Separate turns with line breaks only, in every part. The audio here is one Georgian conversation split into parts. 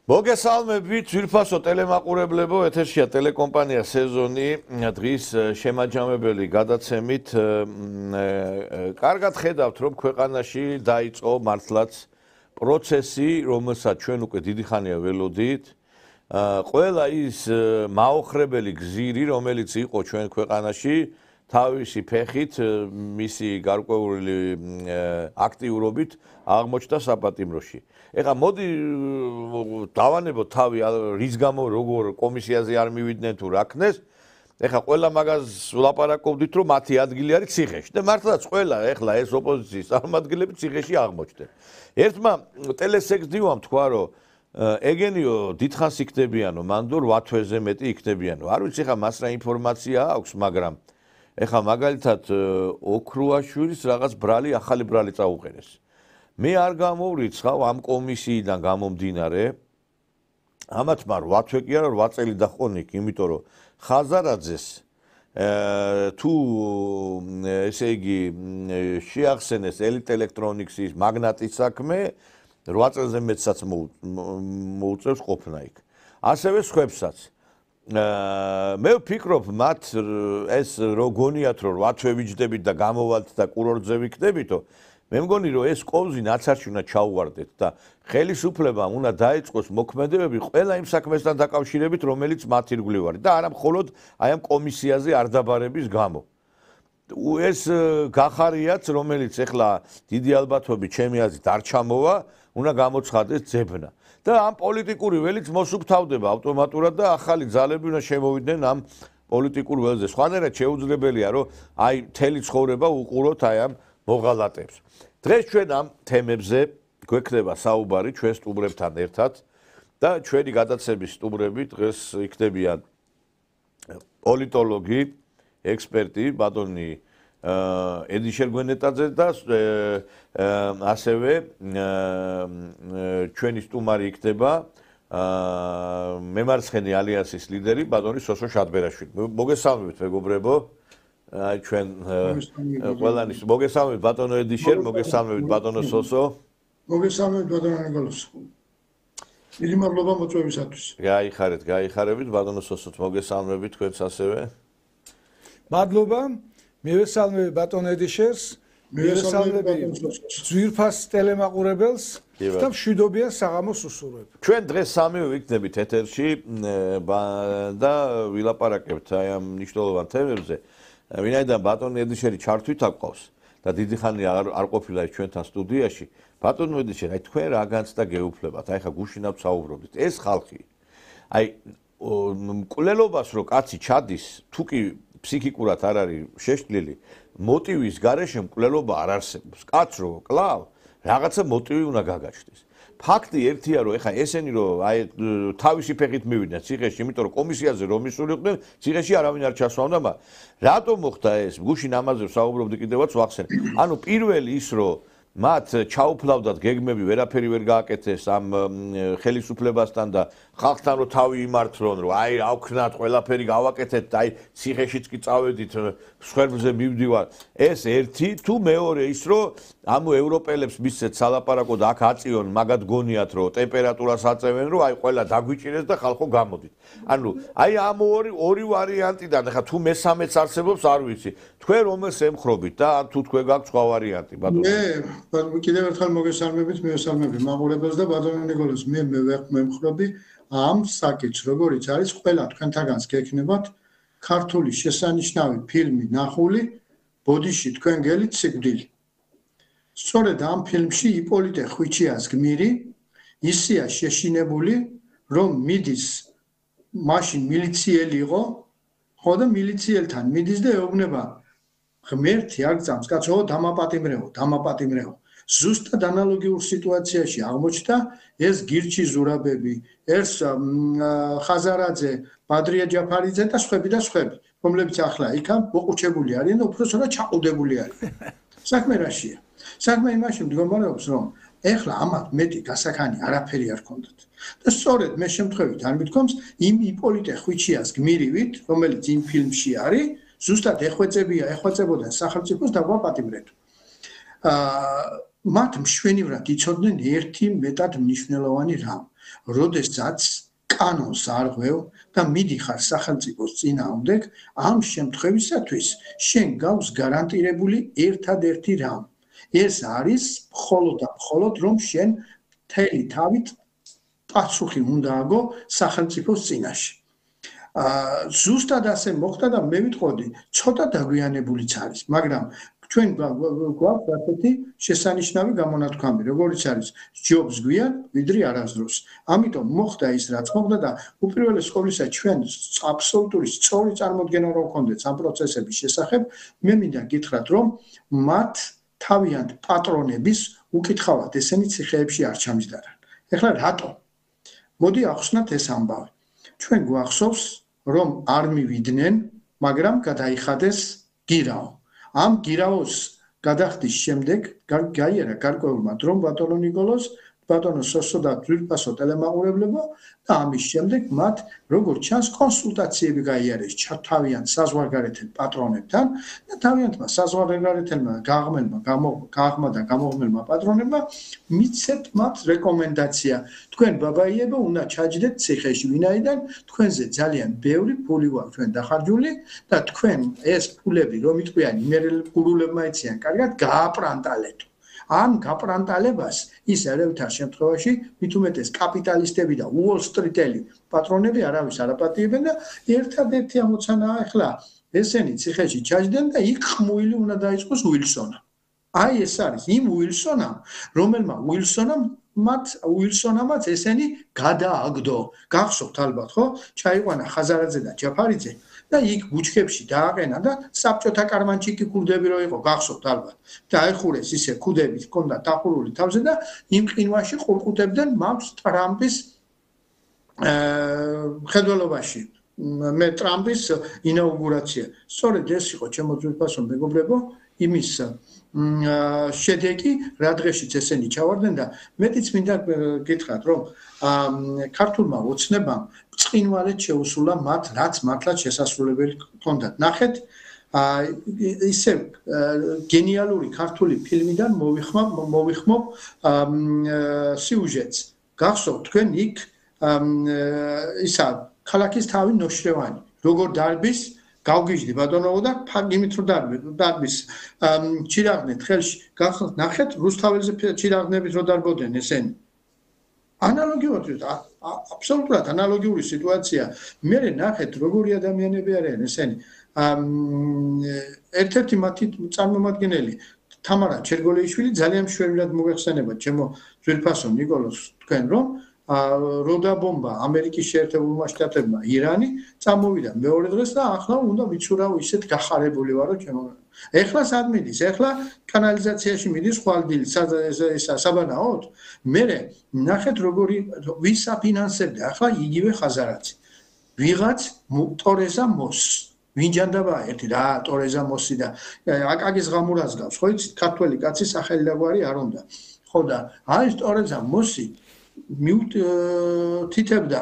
მოგესალმებით ძვირფასო ტელემაყურებლებო, ეთერშია ტელეკომპანია სეზონი დღის შემაჯამებელი გადაცემით. კარგად ხედავთ, რომ ქვეყანაში დაიწყო მართლაც პროცესი, რომელსაც ჩვენ უკვე დიდი ხანია ველოდით. ყველა ის მაოხრებელი გზირი, რომელიც იყო ჩვენ ქვეყანაში, თავისი ფეხით, მისი გარკვეული აქტიურობით აღმოჩნდა საპატიმროში. ეხლა მოდი დავანებოთ თავი რის გამო როგორ კომისიაზე არ მივიდნენ თუ რა ქნეს. ეხლა ყველა მაგას ვლაპარაკობდით, რომ მათი ადგილი არის ციხეში და მართლაც ყველა ეხლა ეს ოპოზიციის წარმომადგენლები ციხეში აღმოჩნდნენ. ერთმა ტელესექსდივამ თქვა, რომ ეგენიო დიდხანს იქნებიანო, მანდ 8 თვეზე მეტი იქნებიანო. არ ვიცი ხა მას რა ინფორმაცია აქვს, მაგრამ ეხლა მაგალითად ოქრუაშვილის რაღაც ბრალი, ახალი ბრალი წაუყენეს. მე არ გამოვრიცხავ ამ კომისიიდან გამომდინარე, ამათმა 8 თვე კი არა 8 წელი დახონიკ, იმიტომ რომ ხაზარაძეს თუ ესე იგი შეახსენეს ელიტ ელექტრონიქსის მაგნატის საქმე 8 წელზე მეტსაც მოუწევს ყოფნა იქ. ასევე სხვებსაც. მე ვფიქრობ, მათ ეს რო გონიათ, რომ 8 თვე ვიჯდებით და გამოვალთ და კურორტზე ვიქნებითო, მე მგონი, რომ ეს კოვზი ნაცარში უნდა ჩაუვარდეთ და ხელისუფლებამ უნდა დაიწყოს მოქმედებები ყველა იმ საქმესთან დაკავშირებით, რომელიც მათ ირგვლივ არის და არა მხოლოდ აი ამ კომისიაზე არ დაბარების გამო. ეს გახარიაც, რომელიც ეხლა დიდი ალბათობით ჩემი აზრით არ ჩამოვა, უნდა გამოცხადდეს ძებნა. და ამ პოლიტიკური ველიც მოსუფთავდება ავტომატურად და ახალი ძალები უნდა შემოვიდნენ ამ პოლიტიკურ ველზე. სხვანაირად შეუძლებელია, რომ აი მთელი ცხოვრება უყუროთ აი ამ მოღალატებს. დღეს ჩვენ ამ თემებზე გვექნება საუბარი ჩვენ სტუმრებთან ერთად და ჩვენი გადაცემის სტუმრები დღეს იქნებიან პოლიტოლოგი, ექსპერტი, ბატონი ედიშერ გვენეტაძე და ასევე ჩვენი სტუმარი იქნება მემარცხენე ალიანსის ლიდერი ბატონი სოსო შადბერაშვილი. მოგესალმებით მეგობრებო. აი ჩვენ ყველანის მოგესალმებით ბატონო ედიშერ, მოგესალმებით ბატონო სოსო.
მოგესალმებით ბატონო ნიკოლოზ. დიდი მადლობა მოწვევისათვის.
გაიხარებით ბატონო სოსოთ, მოგესალმებით თქვენს ასევე.
მადლობა. მივესალმები ბატონო ედიშერს, მივესალმები ძვირფას ტელემაყურებელს და მშვიდობიან საღამოს უსურვებ.
ჩვენ დღეს სამივე ვიქნებით ეთერში და ვილაპარაკებთ აი ამ მნიშვნელოვან თემებზე. ვინაიდან ბატონო ედიშერი ჩართვით აკყავს და დიდი ხანი არ ყოფილა ჩვენთან სტუდიაში. ბატონო ედიშერი, აი თქვენ რა განცდა გეუფლებათ? აი ხა გუშინავ საუბრობდით. ეს ხალხი აი მკვლელობას რო კაცი ჩადის, თუ კი ფსიქიკურად არ არის შეშლილი, მოტივის გარეშე მკვლელობა არ არსებობს. კაც რო კლავ, რაღაცა მოტივი უნდა გაგაჩნდეს. ფაქტი ერთია, რომ ეხა ესენი რომ აი თავისი ფეხით მივიდნენ ციხეში, იმიტომ რომ კომისიაზე რომ მისულიყვნენ, ციხეში არავინ არ ჩასვამდა, მაგრამ რატომ მოხდა ეს? გუშინ ამაზე ვსაუბრობდი კიდევაც ვახსენე. ანუ პირველი ის რომ მათ ჩაუფლავდათ გეგმები, ვერაფერი ვერ გააკეთეს ამ ხელისუფლებასთან და ხალხთან რომ თავი იმართლონ, რომ აი ავქნათ, ყველაფერი გავაკეთეთ, აი ციხეშიც კი წავედით, სხვერბლზე მივდივარ. ეს ერთი, თუ მეორე ის რომ ამ ევროპელებს მისცეთ სალაპარაკო და აქ აწიონ, მაგათ გონიათ, რომ ტემპერატურას აწევენ, რომ აი ყველა დაგვიჭირეს და ხალხო გამოდით. ანუ აი ამ ორი ვარიანტიდან, ახლა თუ მესამეც არსებობს, არ ვიცი. თქვენ რომელს ემხრობით და თუ თქვენ გაქვთ სხვა ვარიანტი, ბატონო?
კიდევ ერთხელ მოგესალმებით, მივესალმები მაყურებელს და ბატონო ნიკოლოზ, მე მემხრობი ამ საკითხს, როგორიც არის ყველა თქვენთაგანს გექნებათ ქართული შესანიშნავი ფილმი ნახული, ბოდიში თქვენ გელით სიკვდილი. სწორედ ამ ფილმში იპოლიტე ხვიჩიას გმირი ისია შეშინებული, რომ მიდის მაშინ მილიციელი იყო, ხო და მილიციელთან მიდის და ეუბნება ღმერთი არ გწამს, კაცო, დამაპატიმრეო. ზუსტად ანალოგიურ სიტუაციაში აღმოჩნდა ეს გირჩი ზურაბები, ეს ხაზარაძე, ბადრია ჯაფარიძე და სხვები, რომლებიც ახლა იქა მოყუჩებული არიან და უბრალოდ ჩაყუდებული არიან. საქმე რაშია? საქმე იმაში მდგომარეობს, რომ ეხლა ამათ მეტი გასახანი არაფერი არ ქონდათ. და სწორედ მე შემთხვევით არ მithkoms იმ იპოლიტე ხვიჩიას გმირივით, რომელიც იმ ფილმში არის, ზუსტად ეხვეწებოდა სახელმწიფოს დაგვაპატიმრეთ. მათ მშვენივრად იცოდნენ ერთი მეტად მნიშვნელოვანი რამ, როდესაც კანონს არღვევ და მიდიხარ სახელმწიფოს წინააღმდეგ, ამ შემთხვევისათვის შენ გავს გარანტირებული ერთადერთი რამ. ეს არის მხოლოდ და მხოლოდ რომ შენ მთელი თავით პასუხი უნდა აგო სახელმწიფოს წინაშე. ზუსტად ასე მოხდა და მე ვიტყოდი, ცოტა დაგვიანებულიც არის, მაგრამ ჩვენ გვაქვს ასეთი შესანიშნავი გამონათქვამი, როგორც არის ჯობს გვიან, ვიდრე არასდროს. ამიტომ მოხდა ის, რაც მოხდა და უპირველეს ყოვლისა ჩვენ აბსოლუტური სწორი წარმოდგენა რო გქონდეთ ამ პროცესების შესახებ, მე მინდა გითხრათ, რომ მათ თავიანთ პატრონების უკითხავად ესენი ციხეებში არ ჩამჯდარან. ეხლა რატო? მოდი ახსნათ ეს ამბავი. ჩვენ გვახსოვს, რომ არ მივიდნენ, მაგრამ გადაიხადეს გირაო. ამ გირაოს გადახდის შემდეგ გაიარა გარკვეულმა დრომ ბატონო ნიკოლოზ, ბატონო სოსო და ძვირფასო ტელემაყურებლებო და ამის შემდეგ მათ როგორც ჩანს კონსულტაციები გაიარეს თავიანთ საზღვარგარეთელ პატრონებთან და თავიანთმა საზღვარგარეთელმა გაღმა და გამოღმელმა პატრონებმა მიცეთ მათ რეკომენდაცია თქვენ ბაბაიებო უნდა ჩაჯდეთ ციხეში ვინაიდან თქვენზე ძალიან ბევრი ფული გვაქვს ჩვენ დახარჯული და თქვენ ეს ფულები რომ იტყვიან იმერელგურულებმა იციან კარგად გააპრანტალეთ ამ გაპრანტალებას ის ერევითარ შემთხვევაში მით უმეტეს კაპიტალისტები და უოლსტრიტელი პატრონები არავის არ აპატიებენ და ერთადერთი ამოცანაა ახლა ესენი ციხეში ჩაჯდნენ და იქ ხმუილი უნდა დაიწყოს უილსონა. აი ეს არის იმ უილსონამ, რომელმა უილსონამაც ესენი გადააგდო. გახსოვთ ალბათ, ხო? ჩაიყვანა ხაზარაძე და ჯაფარიძე და იქ ბუჩქებში დააყენა და საბჭოთა კარმანში კი ქუდები რო იყო, გახსოვთ ალბათ. დაეხურეს ისე ქუდებით, ჰქონდა დახურული თავზე და იმ ყინვაში ყურყუდებდნენ მას ტრამპის მხედველობაში. მე ტრამპის ინაუგურაცია. სწორედ ეს იყო ჩემო ძვირფასო მეგობრებო, იმის შედეგი, რა დღეშიც ესენი ჩავარდნენ და მეტიც მინდა გითხრათ, რომ ქართულმა ოცნებამ წყინვალედ შეუსულა მათ, რაც მართლაც შესასრულებელი ჰქონდათ. ნახეთ, ისე გენიალური ქართული ფილმიდან მოვიხმობ სიუჟეტს. გახსოვთ თქვენ იქ ისა ქალაქის თავი ნოშრევანი, როგორ დარბის გავგიჟდი ბატონო და იმით რომ დარბის ჩირაღნეთ ხელში. გახსოვთ, ნახეთ რუსთაველზე ჩირაღნებით რო დარბოდნენ ესენი. ანალოგიურად აბსოლუტურად ანალოგიური სიტუაცია. მე ნახეთ როგორი ადამიანები არიან ესენი. ერთ-ერთი მათი წარმომადგენელი თამარა ჩერგოლეიშვილი ძალიან მშვენივრად მოგეხსენებათ ჩემო ძვირფასო ნიკოლოზ თქვენ რომ როდაბომბა ამერიკის შეერთებულმა შტატებმა ირანი წამოვიდა მეორე დღეს და ახლა უნდა ვიცურავ ისეთ გახარებული ვარო ჩემო. ეხლა სად მიდის? ეხლა კანალიზაციაში მიდის ხვალდილი საბანაოდ. მე ნახეთ როგორი ვის აფინანსებდა ახლა იგივე ხაზარაძე. ვიღაც ტორეზა მოს ვინჯანდაბა ერთი რა ტორეზა მოსი და აკაგის ღამურას გავს ხო იცით ქართველი კაცი სახელი და გვარი არ უნდა. ხო და აი ტორეზა მოსი თითებდა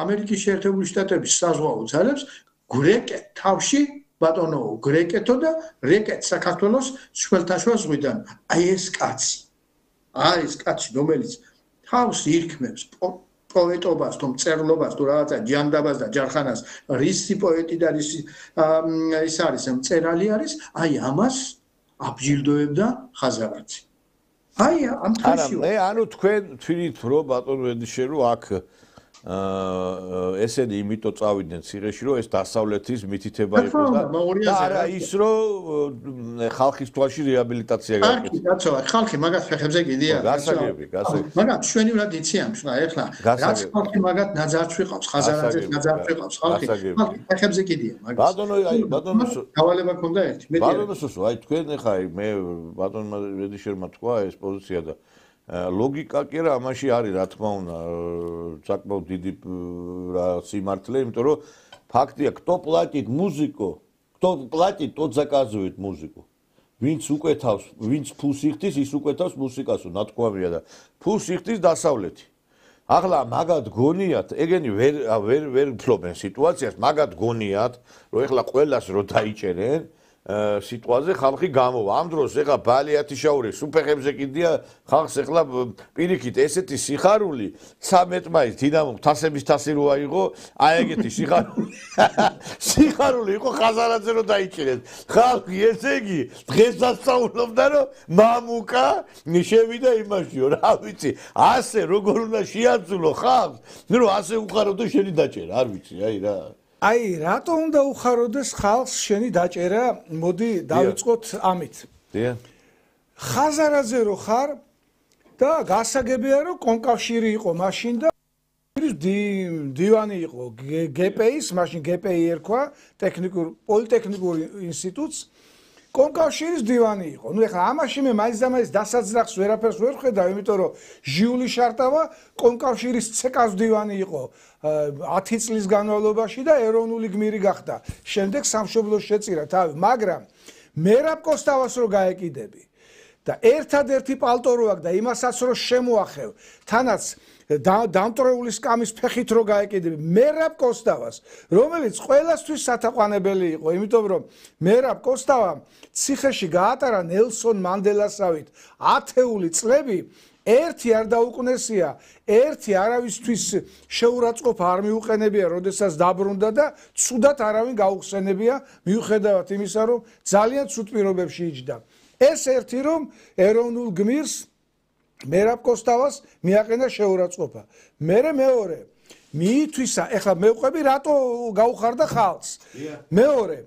ამერიკის შეერთებული შტატების საზღვაო ძალებს გრეკეთ თავში ბატონო გრეკეთო და რეკეთ საქართველოს შველთაშუა ზღვიდან. აი ეს კაცი რომელიც თავს ირქმევს პოეტობას თუ მწერლობას თუ რაღაცა ჯანდაბას და ჯარხანას რისი პოეტი და რისი ის არის მწერალი არის აი ამას აბჯილდოებდა ხაზარაძე. აი ამ თვეში
მე ანუ თქვენ თვლით რომ ბატონო ედიშე რომ აქ ესენი იმიტომ წავიდნენ ციხეში, რომ ეს დასავლეთის მითითება იყო და არა ის, რომ ხალხის თვალში რეაბილიტაცია
გააკეთა. კაცო, ხალხი მაგათ ფეხებზე გიდია.
გასაგები.
მაგრამ ჩვენივრად იციან, ეხლა რაც ხალხი მაგათ ნაძარც ვიყავს, ხაზარაძეს ნაძარც ვიყავს, ხალხი ფეხებზე გიდია მაგას.
ბატონო,
დავალება ქონდა ერთი.
ბატონო სუსო, აი თქვენ ახლა მე ბატონმა რედიშერმა თქვა ეს პოზიცია და ლოგიკა კი რა ამაში არის რა თქმა უნდა საკმაოდ დიდი რა სიმართლე, იმიტომ რომ фактია, кто платит музыку, кто платит, тот заказывает музыку. Ვინც უკეთავს, ვინც ფულს იხდის, ის უკეთავს მუსიკასო, ნათქვამია და ფულს იხდის დასავლეთი. ახლა მაგათ გონიათ, ეგენი ვერ ფლობენ სიტუაციას, მაგათ გონიათ, რომ ეხლა ყველას რო დაიჭერენ სიტუაციაზე ხალხი გამოვა. ამ დროს ეხლა ბალიათიშაური სუფეხებზე კიდია ხალხს ეხლა პირიქით ესეთი სიხარული 13 მაისს დინამომ თასების თასი რო აიღო, აი ეგეთი სიხარული იყო ხაზარაძე რო დაიჭერეს. ხალხი ესე იგი დღეს ასწავლობდა რომ მამუკა შევიდა იმაშიო, რა ვიცი, ასე როგორ უნდა შეაძულო ხალხს, რომ ასე უხაროდო შენი დაჭერა, არ ვიცი, აი რა.
აი, რატო უნდა უხაროდეს ხალხს შენი დაჭერა? მოდი დავიწყოთ ამით.
დიახ.
ხაზარაძე რო ხარ და გასაგებია რომ კონკავშირი იყო მაშინ და დივანი იყო გპ-ის, მაშინ გპ-ი ერქვა პოლიტექნიკურ ინსტიტუტს. კონკავშირის დივანი იყო. ნუ ეხლა ამაში მე მაინც და მაინც დასაძრახს ვერაფერს ვერ ხედავ, იმიტომ რომ ჟიული შარტავა კონკავშირის ცეკას დივანი იყო 10 წლის განმავლობაში და ეროვნული გმირი გახდა. შემდეგ სამშობლოს შეწირა თავი, მაგრამ მერაბ კოსტავას რო გაეკიდები და ერთადერთი პალტო რო აქვს და იმასაც რო შემოახევ, თანაც დამტრეული სკამის ფეხით რო გაეკიდები მერაბ კოსტავას, რომელიც ყველასთვის სათაყვანებელი იყო, იმიტომ რომ მერაბ კოსტავამ ციხეში გაატარა ნელსონ მანდელასავით 10 წლები, ერთი არ დაუკნესია, ერთი არავისთვის შეურაცხყოფა არ მიუყენებია, როდესაც დაბრუნდა და ცუდად არავინ გაუხსენებია, მიუხედავად იმისა, რომ ძალიან ცუდ პირობებში იჯდა. ეს ერთი რომ ეროვნულ გმირს მერაბ კოსტავას მიაყენა შეურაცხყოფა. მეორე მიითვისა, ეხლა მევყვები რატო გაუხარდა ხალხს. მეორე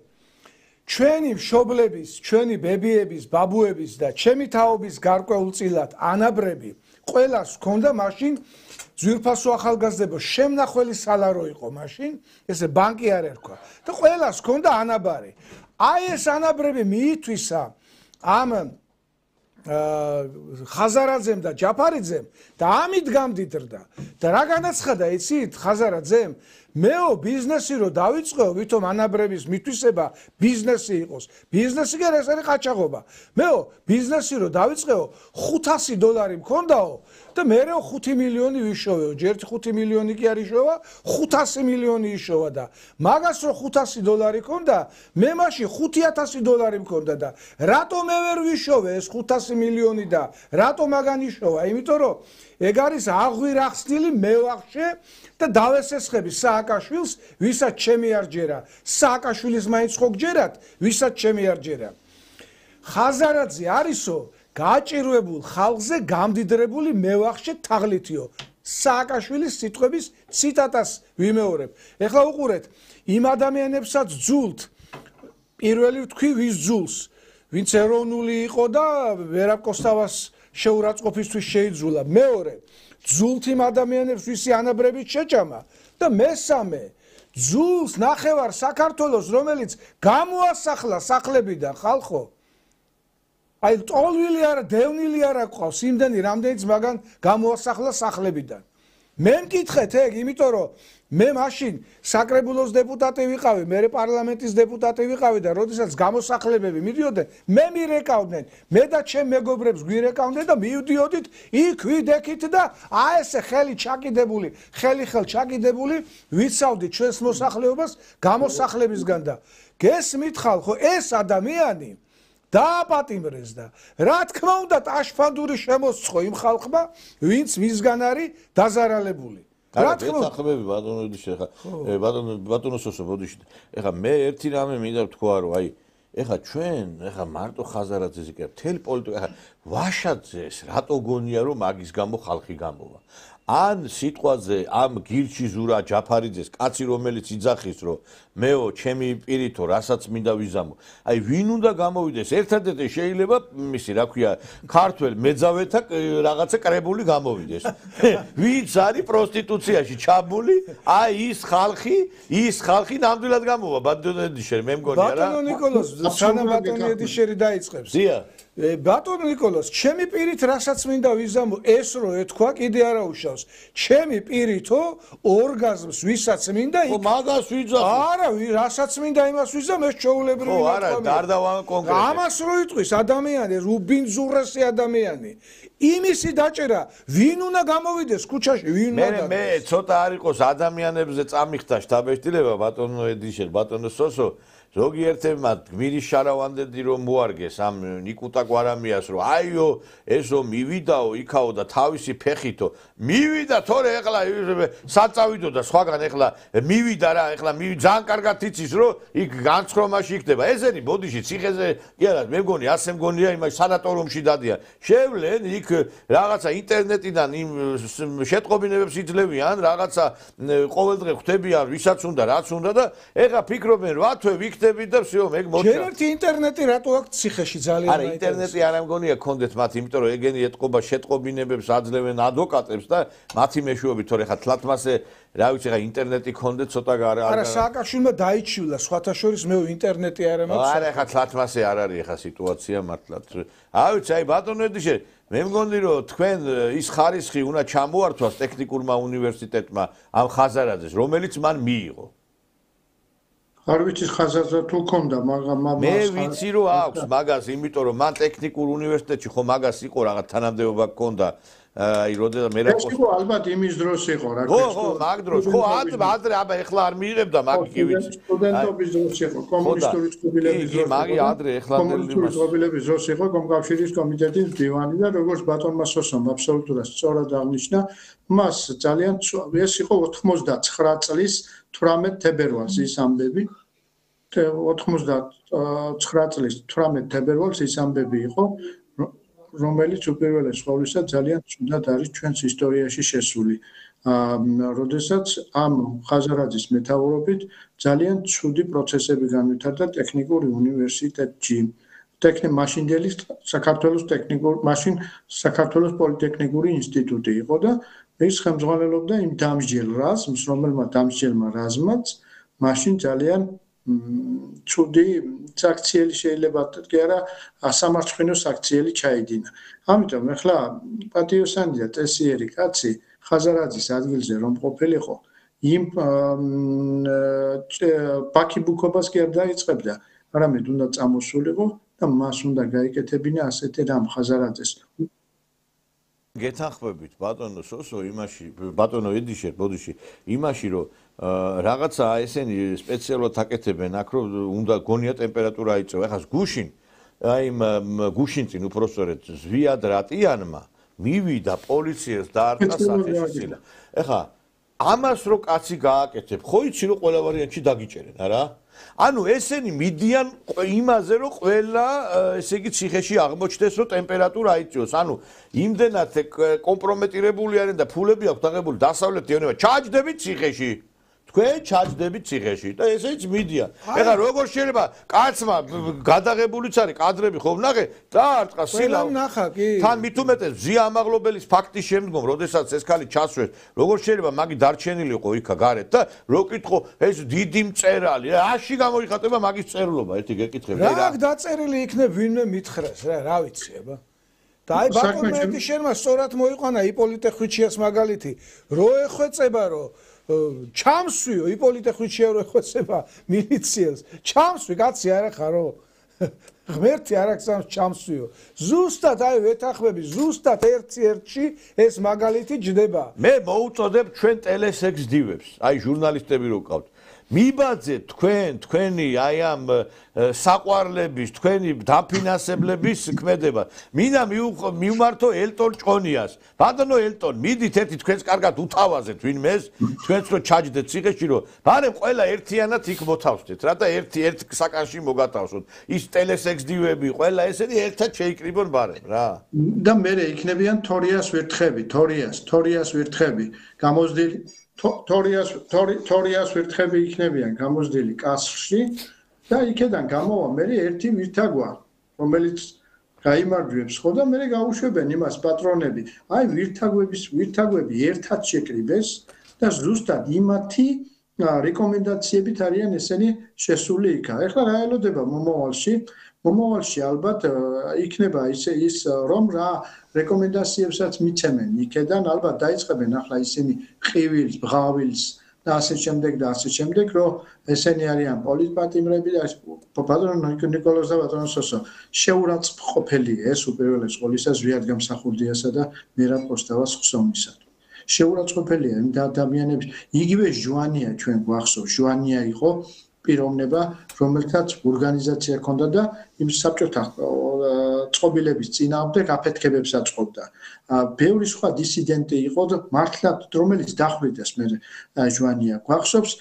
ჩვენი მშობლების, ჩვენი ბებიების, ბაბუების და ჩემი თაობის გარკვეულწილად ანაბრები ყველას ჰქონდა მაშინ ძვირფასო ახალგაზრდებო შემნახველი სალარო იყო მაშინ, ესე ბანკი არ ერქვა და ყველას ჰქონდა ანაბარი. აი ეს ანაბრები მიითვისა ამ ხაზარაძემ და ჯაფარიძემ და ამით გამდიდრდა და რა განაცხადა იცით ხაზარაძემ? მეო ბიზნესი რო დავიწყეო, ვითომ ანაბრების მითვისება ბიზნესი იყოს. ბიზნესი კი ეს არის ყაჩაღობა. მეო ბიზნესი რო დავიწყეო, $500 მქონდაო და მეო 5 მილიონი ვიშოვეო. ჯერ 5 მილიონი კი არ იშოვა, 500 მილიონი იშოვა და მაგას რო $500 ქონდა, მე მაშინ $5000 მქონდა და რატო მე ვერ ვიშოვე ეს 500 მილიონი და რატო მაგან იშოვა? იმიტომ რომ ეგ არის აღვირ ახსნილი მევახშე და დავესესხები სააკაშვილს, ვისაც ჩემი არ ჯერა. სააკაშვილის მაინც ხო გჯერათ, ვისაც ჩემი არ ჯერა. ხაზარაძე არისო გააჭირვებულ ხალხზე გამდიდრებული მევახშე თაღლითიო. სააკაშვილის სიტყვების ციტატას ვიმეორებ. ეხლა უყურეთ, იმ ადამიანებსაც ძულთ, პირველი ვთქვი ვის ძულს, ვინც ეროვნული იყო და მერაბ კოსტავას შეურაცხყოფისთვის შეიძულა. მეორე ძულთ იმ ადამიანებს, ვისი ანაბრებით შეჭამა და მესამე ძულს ნახევარ საქართველოს, რომელიც გამოასახლა სახლებიდან ხალხო. აი ტოლვილი არა, დევნილი არა ყავს, იმდენი რამდენიც მაგან გამოასახლა სახლებიდან. მე მკითხეთ ეგ, იმიტომ რომ მე მაშინ საკრებულოს დეპუტატი ვიყავი, მე პარლამენტის დეპუტატი ვიყავი და როდესაც გამოსახლებები მიდიოდნენ, მე მირეკავდნენ, მე და ჩემ მეგობრებს გვირეკავდნენ და მივდიოდით იქ ვიდექით და აი ესე ხელი ჩაკიდებული ვიცავდით ჩვენს მოსახლეობას გამოსახლებისგან და გესმით ხალხო, ეს ადამიანი დააპატიმრეს და რა თქმა უნდა ტაშფანდური შემოსწყო იმ ხალხმა, ვინც მისგან არის დაზარალებული.
რა თქმა უნდა ხმები ბატონო სოსო ბოდიში. ეხლა მე ერთი რამე მინდა ვთქვა, რომ აი ეხლა ჩვენ ეხლა მარტო ხაზარაძეზე კი მთელი პოლიტიკა ეხლა ვაშაძეს რატო გონია რომ მაგის გამო ხალხი გამოვა. ან სიტყვაზე ამ გირჩი ზურა ჯაფარიძეს კაცი რომელიც იძახის რომ მეო ჩემი პირითო რასაც მინდა ვიზამო აი ვინ უნდა გამოვიდეს ერთადერთი შეიძლება მისი რა ქვია ქართველ მეძავეთა რაღაცა კრებული გამოვიდეს ვინც არის პროსტიტუციაში ჩაბული აი ის ხალხი ნამდვილად გამოვა ბატონო ედიშერი მე მგონია რა
ბატონო ნიკოლოზ სანამ ბატონო ედიშერი დაიწყებს
ზია
ბატონო ნიკოლოზ ჩემი პირით რასაც მინდა ვიზამო ეს რო ეთქვა კიდე არა უშავს ჩემი პირითო ორგაზმს ვისაც მინდა
ხო მაგას ვიძახო
არა რასაც მინდა იმას ვიზამ ეს ჩაულებრივი
ხო არა დარდავან კონკრეტულად
ამას რო იტყვის ადამიანი რუბინძურესი ადამიანი იმისი დაჭერა ვინ უნდა გამოვიდეს ქუჩაში ვინ უნდა
მე ცოტა არ იყოს ადამიანებზე წამიხდა შთაბეჭდილება ბატონო ედიშერ ბატონო სოსო ზოგიერთებმა გმირის შარავანდედი რომ მოარგეს ამ ნიკუტა გვარამიას რომ აიო ესო მივიდაო იქაო და თავისი ფეხითო მივიდა თორე ეხლა საწავიდო და სხვაგან ეხლა მივიდა რა ეხლა ძალიან კარგად იცის რომ იქ განცხრომაში იქნება ესენი ბოდიში ციხეზე კი არა მე მგონი ასე მგონია იმაში სანატორიუმში დადიან შევლენ იქ რაღაცა ინტერნეტიდან იმ შეტყობინებებს იძლევიან რაღაცა ყოველდღე ხვდებიან ვისაც უნდა რაც უნდა და ეხლა ფიქრობენ რა თვე ვიქ და всё მე მოჩა.
ჯერ ერთი ინტერნეტი რატო აქვს ციხეში ძალიან
არა ინტერნეტი არ ამგონია კონდეთ მათ იმიტომ რომ ეგენი ეთყობა შეტყობინებებს აძლევენ ადვოკატებს და მათი მეშვეობით თორე ხა თლათმასე რა ვიცი ხა ინტერნეტი კონდეთ ცოტა
არა სააკაშვილმა დაიჩივლა სხვათა შორის მე ინტერნეტი არ მაქვს
არა ხა თლათმასე არ არის ხა სიტუაცია მართლაც აი ვიცი აი ბატონო ედიშე მე მგონი რომ თქვენ ის ხარისხი უნდა ჩამოართვას ტექნიკურმა უნივერსიტეტმა ამ ხაზარაძეს რომელიც მან მიიღო
არ ვიცი ხაზარდა თუ ქონდა მაგრამ
მე ვიცი რომ აქვს მაგას იმიტომ რომ მან ტექნიკურ უნივერსიტეტში ხო მაგას იყო რაღაც თანამდებობა ქონდა აი როდესაც მე
რაკოს ხო ალბათ იმის დროს იყო რა
ხო მაგ დროს ხო ადრე აბა ეხლა არ მიიღებდა მაგ კი ვიცი
სტუდენტობის დროს იყო კომუნისტური წყობილების დროს
მაგი ადრე ეხლა
კომუნისტური წყობილების დროს იყო კომკავშირის კომიტეტის მდივანი და როგორც ბატონმა სოსომ აბსოლუტურად სწორად აღნიშნა მას ძალიან ეს იყო 99 წლის 18 თებერვალს ის ამბები 99 წლის 18 თებერვალს ის ამბები იყო რომელიც უპირველეს ყოვლისა ძალიან ცუდად არის ჩვენს ისტორიაში შესული. როდესაც ამ ხაზარაძის მეთაურობით ძალიან ცუდი პროცესები განვითარდა ტექნიკური უნივერსიტეტში. მაშინდელი საქართველოს პოლიტექნიკური ინსტიტუტი იყო და ის ხელმძღვანელობდა იმ დამსჯელ რაზმს, რომელმა დამსჯელმა რაზმაც მაშინ ძალიან ცუდი საქციელი შეიძლება კი არა სამარცხვინო საქციელი ჩაიდინა. ამიტომ ახლა პატიოსანია წესიერი კაცი ხაზარაძის ადგილზე რომ ყოფილიყო იმ ბაქიბუქობას კი არ დაიწყებდა, არამედ უნდა წამოსულიყო და მას უნდა გაიკეთებინა ასეთი რამ ხაზარაძეს.
გეთანხმებით ბატონო სოსო იმაში ბატონო ედიშერ ბოდიში იმაში რომ რაღაცა ესენი სპეციალურად აკეთებენ აქ რომ უნდა გონია ტემპერატურა იწევა ეხლა გუშინ აი გუშინწინ უпроსტორეთ ზვიად რატიანმა მივიდა პოლიციას დაარტყა სახეშიცილა ეხლა ამას რო კაცი გააკეთებ ხო იცი რომ ყველა ვარიანტში დაგიჭერენ არა ანუ ესენი მიდიან იმაზე რომ ყველა ესე იგი ციხეში აღმოჩნდეს რომ ტემპერატურა აიწიოს ანუ იმდენად კომპრომეტირებული არიან და ფულები აქვთ აღებული დასავლეთი ენება ჩაჯდებით ციხეში თქვენ ჩაჯდებით ციხეში და ესეც მიდიან ეხლა როგორ შეიძლება კაცმა გადაღებულიც არის კადრები ხო ვნახე დაარტყა სილა თან მით უმეტეს ზია ამაღლობელის ფაქტის შემდგომ როდესაც ეს ქალი ჩასვეს როგორ შეიძლება მაგი დარჩენილიყო იქა გარეთ და რო კითხო ეს დიდი მწერალი რაში გამოიხატება მაგის წერილობა ერთი გეკითხები
რა დაწერილი იქნებ ვინმე მითხრას რა ვიცი აბა და აი ბატონო ედიშერმა სწორად მოიყვანა იპოლიტე ხვიჩიას მაგალითი რო ეხვეწება რომ ჩამსვიო იპოლიტე ხვიჩია რო ეხვეწება მილიციელს ჩამსვი კაცი არა ხარო ღმერთი არ აქვს ჩამსვიო ზუსტად აი ვეთანხმები ზუსტად ერთ-ერთში ეს მაგალითი ჯდება
მე მოუწოდებ ჩვენ ტელესექს დივებს აი ჟურნალისტები რო ყავთ მიბაძეთ თქვენი აი ამ საყვარლების, თქვენი დაფინანსებლების ქმედება. მინდა მივმართო ელტონ ჭონიას. ბატონო ელტონ, მიდით ერთი თქვენს კარგად უთავაზეთ ვინმეს, თქვენც რო ჩაჯდეთ ციხეში, რომ ბარემ ყველა ერთიანად იქ მოთავსდეთ, რა და ერთ საკანში მოგათავსოთ. ის ტელესექსდივები, ყველა ესენი ერთად შეიკრიბონ ბარემ, რა.
და მე იქნებიან თორიას ვირთხები, გამოზრდილი თორიას ვირთხები იქნებიან გამოზრდილი კასრში და იქედან გამოვა მე ერთი ვირთაგვა, რომელიც გაიმარჯვებს ხო და მე გაუშვებენ იმას პატრონები. აი ვირთაგვები ერთად შეკრიბეს და ზუსტად იმათი რეკომენდაციებით არიან ესენი შესული იქა. ეხლა რა ელოდება მომავალში ალბათ იქნება ის რომ რა რეკომენდაციებსაც მიცემენ იქედან ალბათ დაიწყებენ ახლა ისინი ყივილს, ბღავილს და ასე შემდეგ რომ ესენი არიან პოლიტპატიმრები და ბატონო ნიკოლოზ და ბატონო სოსო შეურაცხმყოფელია ეს უპირველეს ყოვლისა ზვიადგამსახურდიასა და მერაბ კოსტავას ხსოვნისა. შეურაცხმყოფელია იმ ადამიანების იგივე ჟვანია ჩვენ გვახსოვს ჟვანია იყო პიროვნება რომელთაც ორგანიზაცია ჰქონდა და იმ საბჭოთა წყობილების წინააღმდეგ აფეთქებებს აწყობდა. ბევრი სხვა დისიდენტი იყო და მართლაც რომელიც დახვრიტეს მე ჟვანია გვახსოვს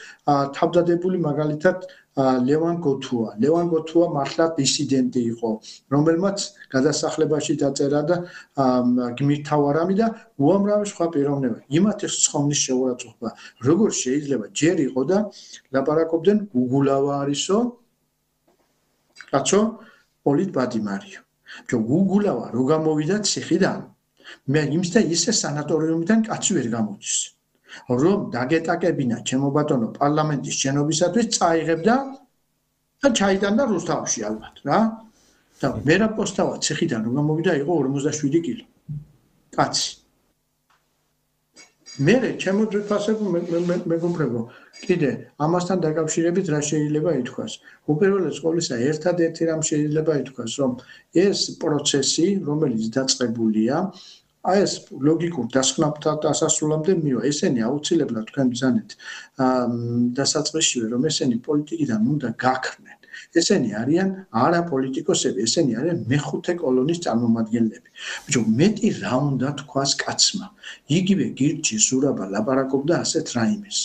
თავდადებული მაგალითად ლევან გოთუა მართლაც დისიდენტი იყო რომელმაც გადასახლებაში დაწერა და გმირთავარამი და უამრავი სხვა პიროვნება. იმათი ცხომის შეურაცხყოფა როგორ შეიძლება ჯერ იყო და ლაპარაკობდნენ გუგულავა არისო კაცო პოლიტპატიმარიო. გუგულავა რო გამოვიდა ციხიდან მე იმის და ისე სანატორიუმიდან კაცი ვერ გამოდის. რომ დაგეტაკებინა ჩემო ბატონო პარლამენტის შენობისათვის წაიღებდა და ჩაიტანდა რუსთავში ალბათ რა და მერაბ კოსტავა ციხიდან რომ გამოვიდა იყო 47 კილო კაცი მე ჩემო ძვირფასებო მეგობრებო კიდე ამასთან დაკავშირებით რა შეიძლება ითქვას უპირველეს ყოვლისა ერთადერთი რამ შეიძლება ითქვას რომ ეს პროცესი რომელიც დაწყებულია აი ეს ლოგიკურ დასკვნებთან დასასრულამდე მივა ესენი აუცილებლად თქვენ ბრძანეთ დასაწყისშივე რომ ესენი პოლიტიკიდან უნდა გაქრნენ ესენი არიან არა პოლიტიკოსები ესენი არიან მეხუთე კოლონის წარმომადგენლები ბიჭო მეტი რა უნდა თქვას კაცმა იგივე გირჩი ზურაბა ლაპარაკობდა ასეთ რაიმეს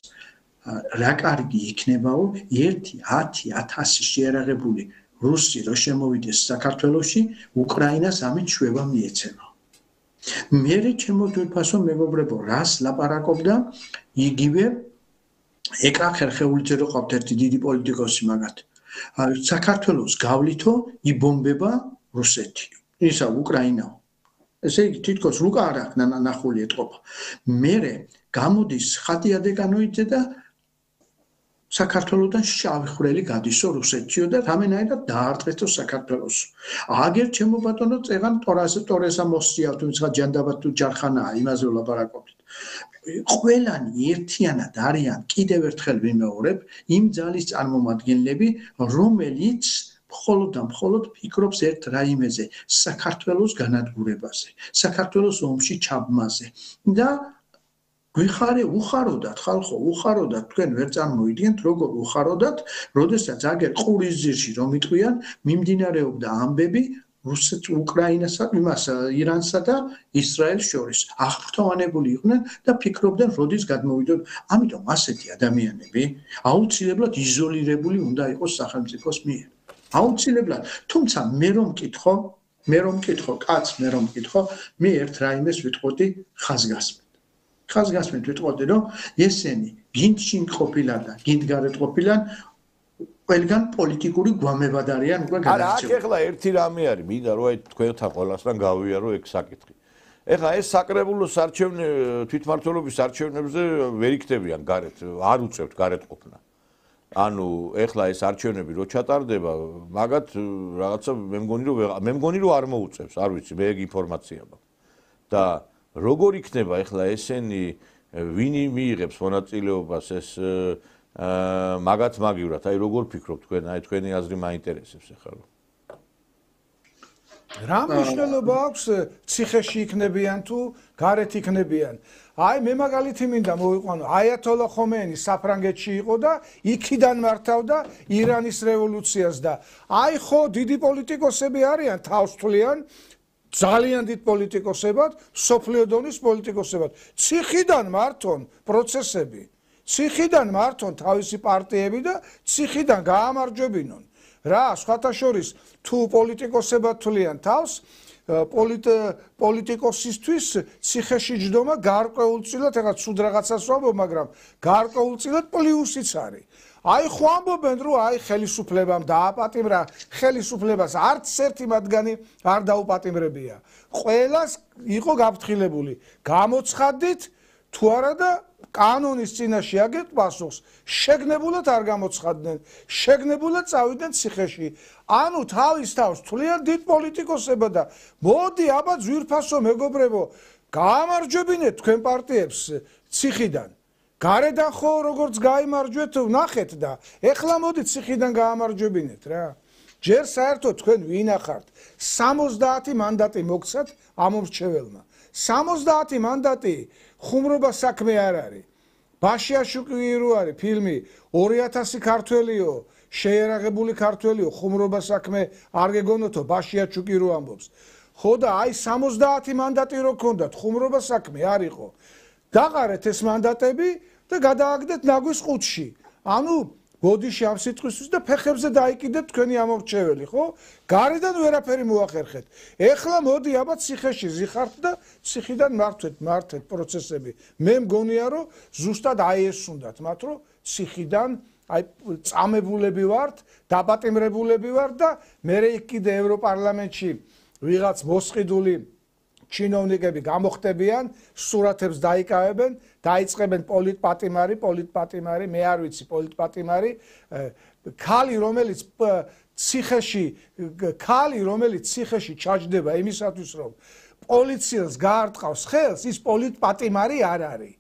რა კარგი იქნებაო 1-10,000 შეერაღებული რუსი რო შემოვიდეს საქართველოში უკრაინას ამით შვება მიეცემა მე ჩემო თვითფასო მეგობრებო რას ლაპარაკობდა იგივე ეკრა ხერხეულიძე რო ყავთ ერთი დიდი პოლიტიკოსი მაგათ საქართველოს გავლითო იბომბება რუსეთი ისა უკრაინაო ესე იგი თითქოს რუკა არ აქვს ნახული ეტყობა მე გამოდის ხატია დეკანოიძე და საქართველოსთან შავი ხვრელი გადისო რუსეთშიო და რამენაირად დაარტყეთო საქართველოს. აგერ ჩემო ბატონო წეღან ტორესა მოსწია თუმცა ჯანდაბად თუ ჯარხანაა იმაზე ვლაპარაკობთ. ყველანი ერთიანად არიან კიდევ ერთხელ ვიმეორებ იმ ძალის წარმომადგენლები რომელიც მხოლოდ ფიქრობს ერთ რაიმეზე საქართველოს განადგურებაზე საქართველოს ომში ჩაბმაზე და გვიხარე უხაროდათ ხალხო უხაროდათ თქვენ ვერ წარმოიდგენთ როგორ უხაროდათ როდესაც აგერ ყურის ძირში რომ იტყვიან მიმდინარეობდა ამბები რუსეთ უკრაინასა იმას ირანსა და ისრაელს შორის აღფრთოვანებული იყვნენ და ფიქრობდნენ როდის გადმოვიდონ ამიტომ ასეთი ადამიანები აუცილებლად იზოლირებული უნდა იყოს სახელმწიფოს მიერ აუცილებლად თუმცა მე რომ მკითხო მე ერთ რაიმეს ვიტყოდი ხაზგასმით ვიტყოდი რომ ესენი გინდში ყოფილან და გინდგარეთ ყოფილან ყველგან პოლიტიკური გვამებად არიან უკვე გადარჩეული.
არა, ახლა ერთი რამე არის, მინდა რომ აი თქვენთან ყველასთან გავიარო ეგ საკითხი. ეხლა ეს საკრებულოს თვითმმართველობის არჩევნებზე ვერ იქნებიან გარეთ, არ უწევთ გარეთ ყოფნა. ანუ ეხლა ეს არჩევნები რო ჩატარდება, მაგათ რაღაცა მე მგონი რომ არ მოუწევს, არ ვიცი, მე ეგ ინფორმაცია მაქვს. და როგორ იქნება ეხლა ესენი ვინი მიიღებს მონაწილეობას ეს მაგათ მაგივრად აი როგორ ფიქრობთ თქვენ აი თქვენი აზრი მაინტერესებს ახლა
რა მნიშვნელობა აქვს ციხეში იქნებიან თუ გარეთ იქნებიან? აი მე მაგალითი მინდა მოვიყვანო, აიათოლა ხომეინი საფრანგეთში იყო და იქიდან მართავდა ირანის რევოლუციას და აი ხო დიდი პოლიტიკოსები არიან, თავს თვლიან ძალიან დიდ პოლიტიკოსებად, სოფლიო დონის პოლიტიკოსებად. ციხიდან მართონ პროცესები, ციხიდან მართონ თავისი პარტიები და ციხიდან გაამარჯვებინონ. რა, სხვათა შორის თუ პოლიტიკოსებად თვლიან თავს, პოლიტიკოსისთვის ციხეში ჯდომა გარკვეულწილად, ეხლა ცუდ რაღაცას ვამბობ, მაგრამ გარკვეულწილად პლუსიც არის. აი ხო ამბობენ, რომ აი ხელისუფლებამ დააპატიმრა, ხელისუფლებას არც ერთი მათგანი არ დაუპატიმრებია. ყველას იყო გაფრთხილებული. გამოცხადდით თუ არა და კანონის წინაშე აგეთ პასუხს. შეგნებულად არ გამოცხადდნენ, შეგნებულად წავიდნენ ციხეში. ანუ თავის თავს თვლიან დიდ პოლიტიკოსებად და მოდი აბა ძვირფასო მეგობრებო, გაამარჯვებინეთ თქვენ პარტიებს ციხიდან. გარედან ხო როგორც გაიმარჯვეთ, ვნახეთ და ეხლა მოდით ციხიდან გაამარჯვებინეთ რა. ჯერ საერთოდ თქვენ ვინახართ 70 მანდატი მოგცათ ამომრჩეველმა. 70 მანდატი ხუმრობა საქმე არ არის. ბაშიაშუკი რო არის ფილმი 2000 ქართველიო, შეერაღებული ქართველიო, ხუმრობა საქმე არ გეგონოთო, ბაშიაშუკი რო ამბობს. ხო და აი 70 მანდატი რო ქონდათ, ხუმრობა საქმე არ იყო. დაყარეთ ეს მანდატები და გადააგდეთ ნაგვის ყუთში. ანუ გოდიში ამ სიტყვისთვის და ფეხებზე დაიკიდეთ თქვენი ამორჩეველი, ხო? გარედან ვერაფერი მოახერხეთ. ეხლა მოდი აბა ციხეში ზიხართ და ციხიდან მართვეთ პროცესები. მე მგონია რომ ზუსტად აი ეს უნდათ მათ, რომ ციხიდან აი წამებულები ვართ, დაპატიმრებულები ვართ და მე კიდე ევროპარლამენტში ვიღაც მოსყიდული ჩინოვნიკები გამოხდებიან, სურათებს დაიკავებენ, დაიწყებენ პოლიტპატიმარი, მე არ ვიცი პოლიტპატიმარი, ქალი რომელიც ციხეში ჩაჯდება იმისათვის, რომ პოლიციელს გაარტყავს ხელს, ის პოლიტპატიმარი არ არის.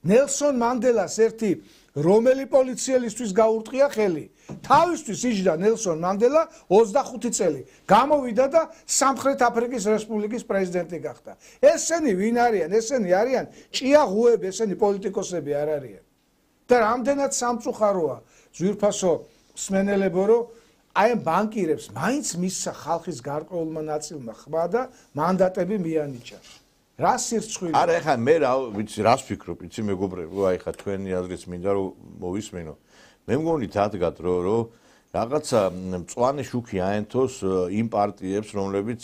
ნელსონ მანდელას ერთი რომელი პოლიციელისთვის გაურტყია ხელი? თავისთვის იჯდა ნელსონ მანდელა 25 წელი. გამოვიდა და სამხრეთ აფრიკის რესპუბლიკის პრეზიდენტი გახდა. ესენი ვინ არიან? ესენი არიან ჭიაღუები, ესენი პოლიტიკოსები არ არიან. და რამდენად სამწუხაროა ძვირფასო მსმენელებო, რომ აი ამ ბანკირებს მაინც მისცა ხალხის გარკვეულმა ნაწილმა ხმა და მანდატები მიანიჭა. რა სირცხვილი?
არა, ეხლა მე რა ვიცი, რას ვფიქრობ, იცი მეგობრებო, აი ხა თქვენი აზრიც მინდა რომ მოვისმენო. მე მგონი დადგათ რომ რაღაცა მწვანე შუქი აენთოს იმ პარტიებს, რომლებიც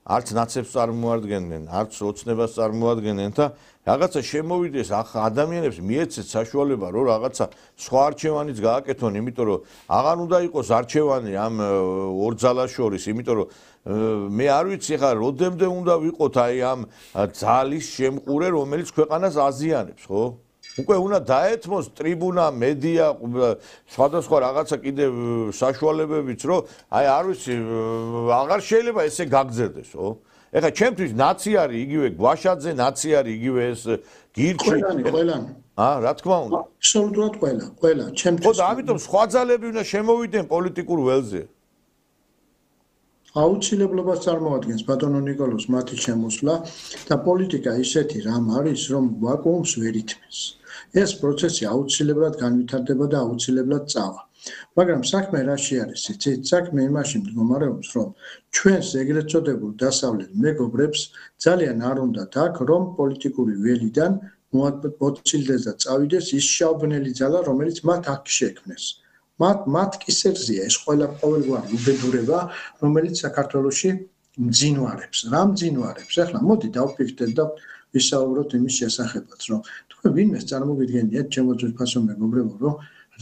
არც ნაცებს წარმოადგენენ, არც ოცნებას წარმოადგენენ და რაღაცა შემოვიდეს ადამიანებს მიეცეთ საშუალება რომ რაღაცა სხვა არჩევანიც გააკეთონ, იმიტომ რომ აღარ უნდა იყოს არჩევანი ამ ორ ძალას შორის, იმიტომ რომ მე არ ვიცი ხა როდემდე უნდა ვიყოთ აი ამ ძალის შემყურე, რომელიც ქვეყანას აზიანებს, ხო? უკვე უნდა დაეთმოს ტრიბუნა, მედია, სხვადასხვა რაღაცა კიდე საშუალებებიც, რომ აი არ ვიცი, აღარ შეიძლება ესე გაგზერდეს, ხო? ეხლა ჩემთვის ნაცი არის იგივე გვაშაძე, ნაცი არის იგივე ეს გირჩი.
ყველანი.
რა თქმა უნდა.
აბსოლუტურად ყველა, ჩემთვის.
ხო და ამიტომ სხვა ძალები უნდა შემოვიდნენ პოლიტიკურ ველზე.
აუცილებლობას წარმოადგენს ბატონო ნიკოლოზ მათი შემოსვლა და პოლიტიკა ისეთი რამ არის, რომ ვაკუუმს ვერ ითმის. ეს პროცესი აუცილებლად განვითარდება და აუცილებლად წავა. მაგრამ საქმე რაში არის? იცით, საქმე იმაში მდგომარეობს, რომ ჩვენს ეგრეთ წოდებულ დასავლეთ მეგობრებს ძალიან არ უნდათ აქ, რომ პოლიტიკური ველიდან მოწილდეს და წავიდეს ის შავბნელი ძალა, რომელიც მათ აქ შექმნეს. მათ კისერზეა ეს ყოველგვარი უბედურება, რომელიც საქართველოში მძინვარებს. რა მძინვარებს? ახლა მოდი დავფიქრდეთ და ვისაუბროთ იმის შესახებაც, რომ თქვენ ვინმეს წარმოგიდგენიათ, ჩემო ძვირფასო მეგობრებო, რომ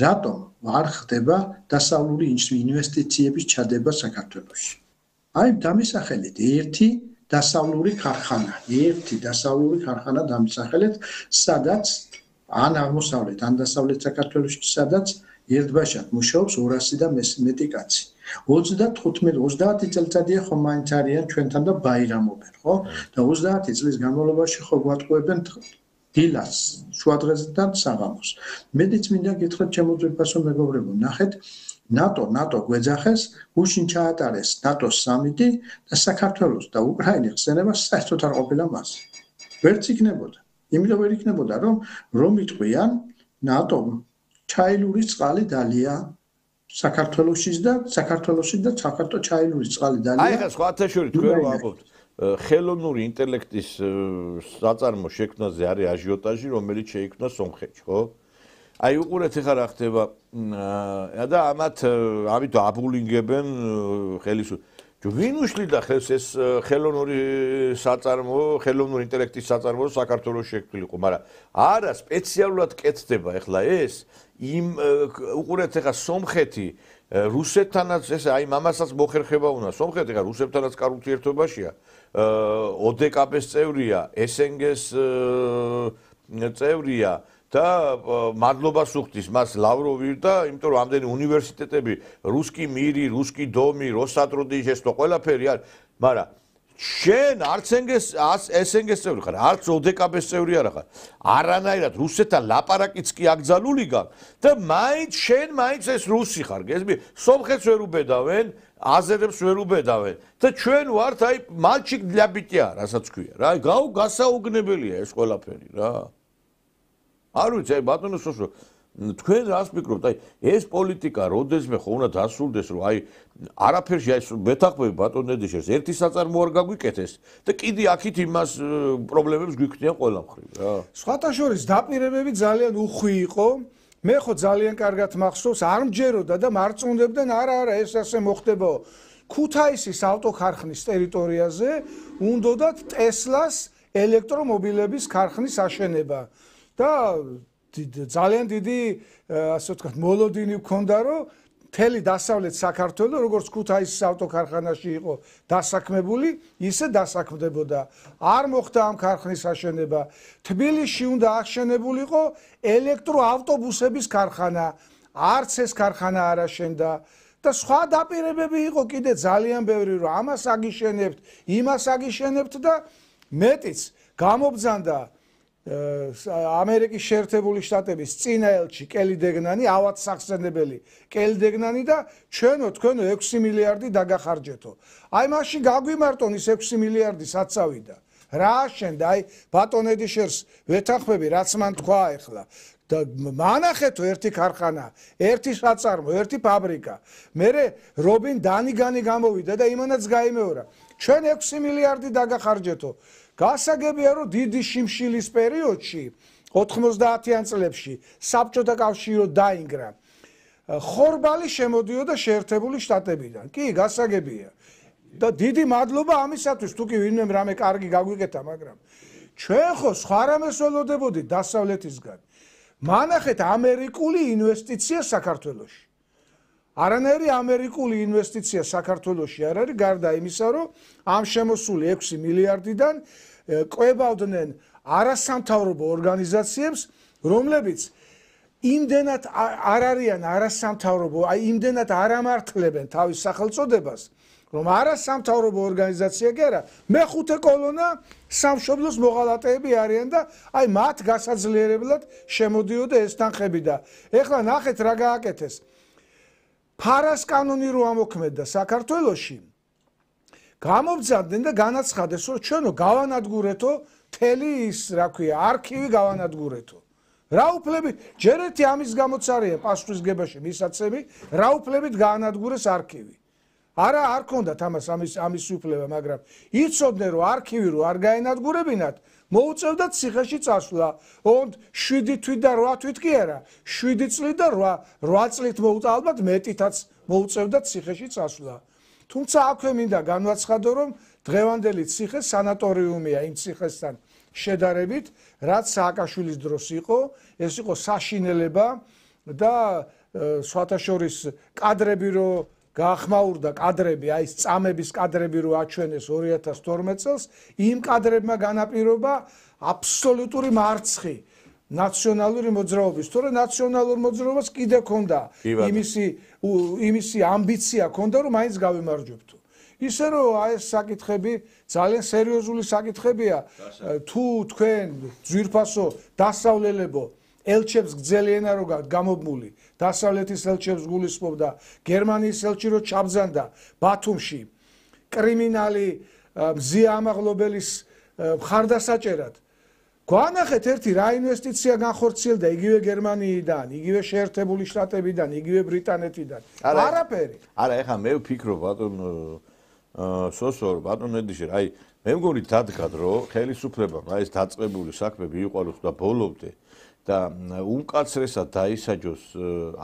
რატომ არ ხდება დასავლური ინვესტიციების ჩადება საქართველოში? აი დამისახელეთ ერთი დასავლური ქარხანა დამისახელეთ, სადაც ან აღმოსავლეთ, ან დასავლეთ საქართველოში, სადაც ერთბაშად მუშაობს 200 და მეტი კაცი. 30 წელიწადია ხომ მაინც არიან ჩვენთან და ბაირამობენ, ხო? და 30 წლის განმავლობაში ხო გვატყუებენ დილას, შუადღეს და საღამოს. მედიც მინდა გითხრათ ჩემო ძვირფასო მეგობრებო, ნახეთ, ნატო გვეძახეს, გუშინ ჩაატარეს ნატოს სამიტი და საქართველოს და უკრაინის ხსენება საერთოდ არ ყოფილა მას. ვერც იქნებოდა. იმიტომ ვერ იქნებოდა, რომ იტყვიან ნატო ჩაილურის წყალი დალია საქართველოსში და საქართველოს ჩაილურის წყალი დალია.
აი ხა სხვათა შორის თქვენ რომ ამბობთ ხელოვნური ინტელექტის საწარმო შექმნაზე არის აჟიოტაჟი, რომელიც შეიქმნა სომხეთში, ხო? აი უყურეთ ახლა რა ხდება და ამით აბულინგებენ ხელისუფლებას. ვინ უშლიდა ხელს ეს ხელოვნური ინტელექტის საწარმო საქართველოს შექმნილიყო, მაგრამ არა სპეციალურად კეთდება ახლა ეს უყურეთ ახლა სომხეთი რუსეთთანაც ეს აი მამასაც მოხერხება უნდა სომხეთი ახლა რუსეთთანაც კარულ ურთიერთობაშია ოდკბ-ს წევრია SNG-ს წევრია და მადლობას უხდის მას ლავროვი და იმიტომ რომ ამდენი უნივერსიტეტები რუსკი მირი, რუსკი დომი, როსატროდიჟესტო ყველაფერი არის, მაგრამ შენ არც SNG-ს წევრი ხარ, არც ოდკბ-ს წევრი არა ხარ. არანაირად რუსეთთან ლაპარაკიც კი აკრძალული გაქვს და მაინც ეს რუსი ხარ, გესმი? სომხეთს ვერ უბედავენ, აზერებს ვერ უბედავენ და ჩვენ ვართ აი მალჩიკ для битья, რასაც ქვია რა. გასაუგნებელია ეს ყველაფერი რა. არ ვიცი, აი ბატონო სოსო, თქვენ რას ფიქრობთ? აი ეს პოლიტიკა როდესმე ხო უნდა დასრულდეს, რომ აი არაფერში აი მეთანხმები ბატონ ნედიშერს ერთი საწარმო არ გაგვიკეთეს და კიდე აქით იმას პრობლემებს გვიქნიან ყველა მხრივ რა.
სხვათა შორის დაპირებები ძალიან უხვი იყო. მე ხო ძალიან კარგად მახსოვს, არ მჯეროდა და მარწმუნდებდნენ, არა, ეს ასე მოხდებაო. ქუთაისის ავტოქარხნის ტერიტორიაზე უნდათ ტესლას ელექტრომობილების ქარხნის აშენება. და ძალიან დიდი ასე ვთქვათ მოლოდინი გქონდა რომ მთელი დასავლეთ საქართველო როგორც ქუთაისის ავტოქარხანაში იყო დასაქმებული ისე დასაქმდებოდა არ მოხდა ამ ქარხნის აშენება თბილისში უნდა აღშენებულიყო ელექტროავტობუსების ქარხანა არც ეს ქარხანა არ აშენდა და სხვა დაპირებები იყო კიდე ძალიან ბევრი რომ ამას აგიშენებთ იმას აგიშენებთ და მეტიც გამობძანდა ამერიკის შეერთებული შტატების წინა ელჩი კელი დეგნანი, ავად სახსენებელი კელი დეგნანი და ჩვენო 6 მილიარდი დაგახარჯეთო. აი მაშინ გაგვიმარტონ ის 6 მილიარდი საცავი და რა აშენდა? აი ბატონ ედიშერს ვეთანხმები, რაც მან თქვა ახლა. და მანახეთო ერთი ქარხანა, ერთი საწარმო, ერთი ფაბრიკა. მერე რობინ დანიგანი გამოვიდა და იმანაც გაიმეორა. ჩვენ 6 მილიარდი დაგახარჯეთო. გასაგებია რომ დიდი შიმშილის პერიოდში 90-იან წლებში საბჭოთა კავშირი დაინგრა. ხორბალი შემოდიოდა შეერთებული შტატებიდან. კი, გასაგებია. და დიდი მადლობა ამისათვის, თუ კი ვინმე რამე კარგი გაგვიკეთა, მაგრამ ჩვენ ხო სხვა რამეს ველოდებოდით დასავლეთისგან. მანახეთ ამერიკული ინვესტიცია საქართველოში. არანაირი ამერიკული ინვესტიცია საქართველოში არ არის, გარდა იმისა, რომ ამ შემოსული 6 მილიარდიდან ყვებავდნენ არასამთავრობო ორგანიზაციებს, რომლებიც იმდენად არ არიან არასამთავრობო, აი იმდენად არ ამართლებენ თავის სახელწოდებას, რომ არასამთავრობო ორგანიზაცია კი არა, მეხუთე კოლონა სამშობლოს მოღალატეები არიან და აი მათ გასაძლიერებლად შემოდიოდა ეს თანხები და ეხლა ნახეთ რა გააკეთეს. ფარას კანონი რო ამოქმედა საქართველოში გამობძანდნენ და განაცხადეს რომ ჩვენო გავანადგურეთო მთელი ის რა ქვია არქივი გავანადგურეთო რა უფლებით ჯერ ერთი ამის გამოც არიან პასუხისგებაში მისაცემი რა უფლებით გაანადგურეს არქივი არა არ ქონდათ ამის უფლება მაგრამ იცოდნენ რომ არქივი რო არ გაენადგურებინათ მოუწევდათ ციხეში წასვლა. ოღონდ 7 თვით და 8 თვით კი არა, 7 წლით და 8 წლით ალბათ მეტითაც მოუწევდათ ციხეში წასვლა. თუმცა აქვე მინდა განვაცხადო, რომ დღევანდელი ციხე სანატორიუმია იმ ციხესთან შედარებით, რაც სააკაშვილის დროს იყო, ეს იყო საშინელება და სხვათა შორის კადრები რო გაახმაურდა კადრები, აი ეს წამების კადრები რო აჩვენეს 2012 წელს, იმ კადრებმა განაპირობა აბსოლუტური მარცხი ნაციონალური მოძრაობის, თორე ნაციონალურ მოძრაობას კიდე ქონდა იმისი ამბიცია ქონდა, რომ მაინც გავიმარჯვებთო. ისე რომ აი ეს საკითხები ძალიან სერიოზული საკითხებია, თუ თქვენ ძვირფასო დასავლელებო ელჩებს გძელიანა რო გამობმული დასავლეთის ელჩებს გულისხმობდა გერმანიის ელჩი რო ჩაბძანდა ბათუმში კრიმინალი მზია ამაღლობელის მხარდასაჭერად გვანახეთ ერთი რა ინვესტიცია განხორციელდა იგივე გერმანიიდან იგივე შეერთებული შტატებიდან იგივე ბრიტანეთიდან არაფერი
არა ეხლა მე ვფიქრობ ბატონო სოსო ბატონო ედიშე აი მე მგონი დადგად რომ ხელისუფლებამ აი ეს დაწყებული საქმე მიიყვანოს და ბოლომდე და უმკაცრესად დაისაჯოს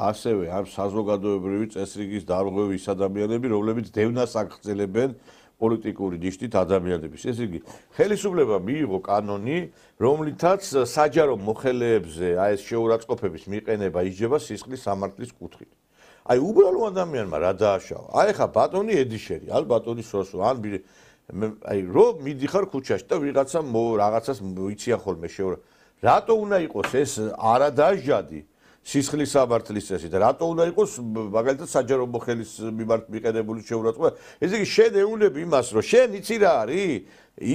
ასევე ამ საზოგადოებრივი წესრიგის დარღვევის ადამიანები რომლებიც დევნას აგრძელებენ პოლიტიკური ნიშნით ადამიანების. ეს იგი ხელისუფლება მიიღო კანონი, რომლითაც საჯარო მოხელეებზე აი ეს შეურაცხყოფების მიყენება ისჯება სისხლის სამართლის კუთხით. აი უბრალო ადამიანმა რა დააშავა. აი ხა ბატონი ედიშერი, ან ბატონი სოსო, ან აი რომ მიდიხარ ქუჩაში და ვიღაცა რაღაცას იციან ხოლმე რატო უნდა იყოს ეს არადაჟადი სისხლის სამართლის წესი და რატო უნდა იყოს მაგალითად საჯარო მოხელის მიმართ მიყენებული შეურაცხყოფა ეს იგი შენ ეუნები იმას რომ შენ იცი რა არის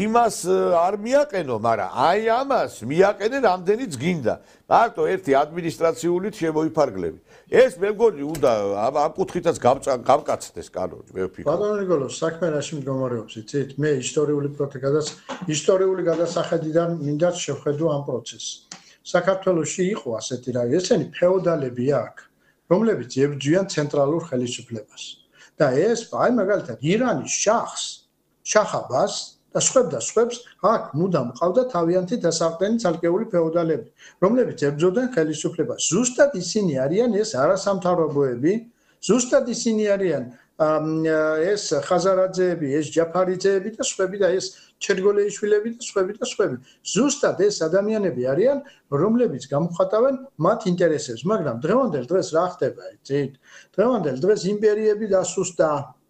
იმას არ მიაყენო მაგრამ აი ამას მიაყენე რამდენიც გინდა მარტო ერთი ადმინისტრაციულით შემოიფარგლები ეს მე მგონი უნდა ამ კუთხითაც გამკაცდეს კანონი მე ვფიქრობ
ბატონო ნიკოლოზ საქმე რაში მდგომარეობს იცით მე ისტორიული გადასახედიდან მინდა შევხედო ამ პროცესს საქართველოში იყო ასეთი რა ესენი ფეოდალები აქ რომლებიც ებრძვიან ცენტრალურ ხელისუფლებას და ეს აი მაგალითად ირანის შახ-აბას და სხვებს აქ მუდამ ყავდა თავიანთი დასაყრდენი ცალკეული ფეოდალები რომლებიც ებრძოდნენ ხელისუფლებას ზუსტად ისინი არიან ეს არასამთავრობოები ზუსტად ისინი არიან ეს ხაზარაძეები ეს ჯაფარიძეები და სხვები და ეს ჩერგოლეიშვილები და სხვები ზუსტად ეს ადამიანები არიან რომლებიც გამოხატავენ მათ ინტერესებს მაგრამ დღევანდელ დღეს რა ხდება იცით დღევანდელ დღეს იმპერიები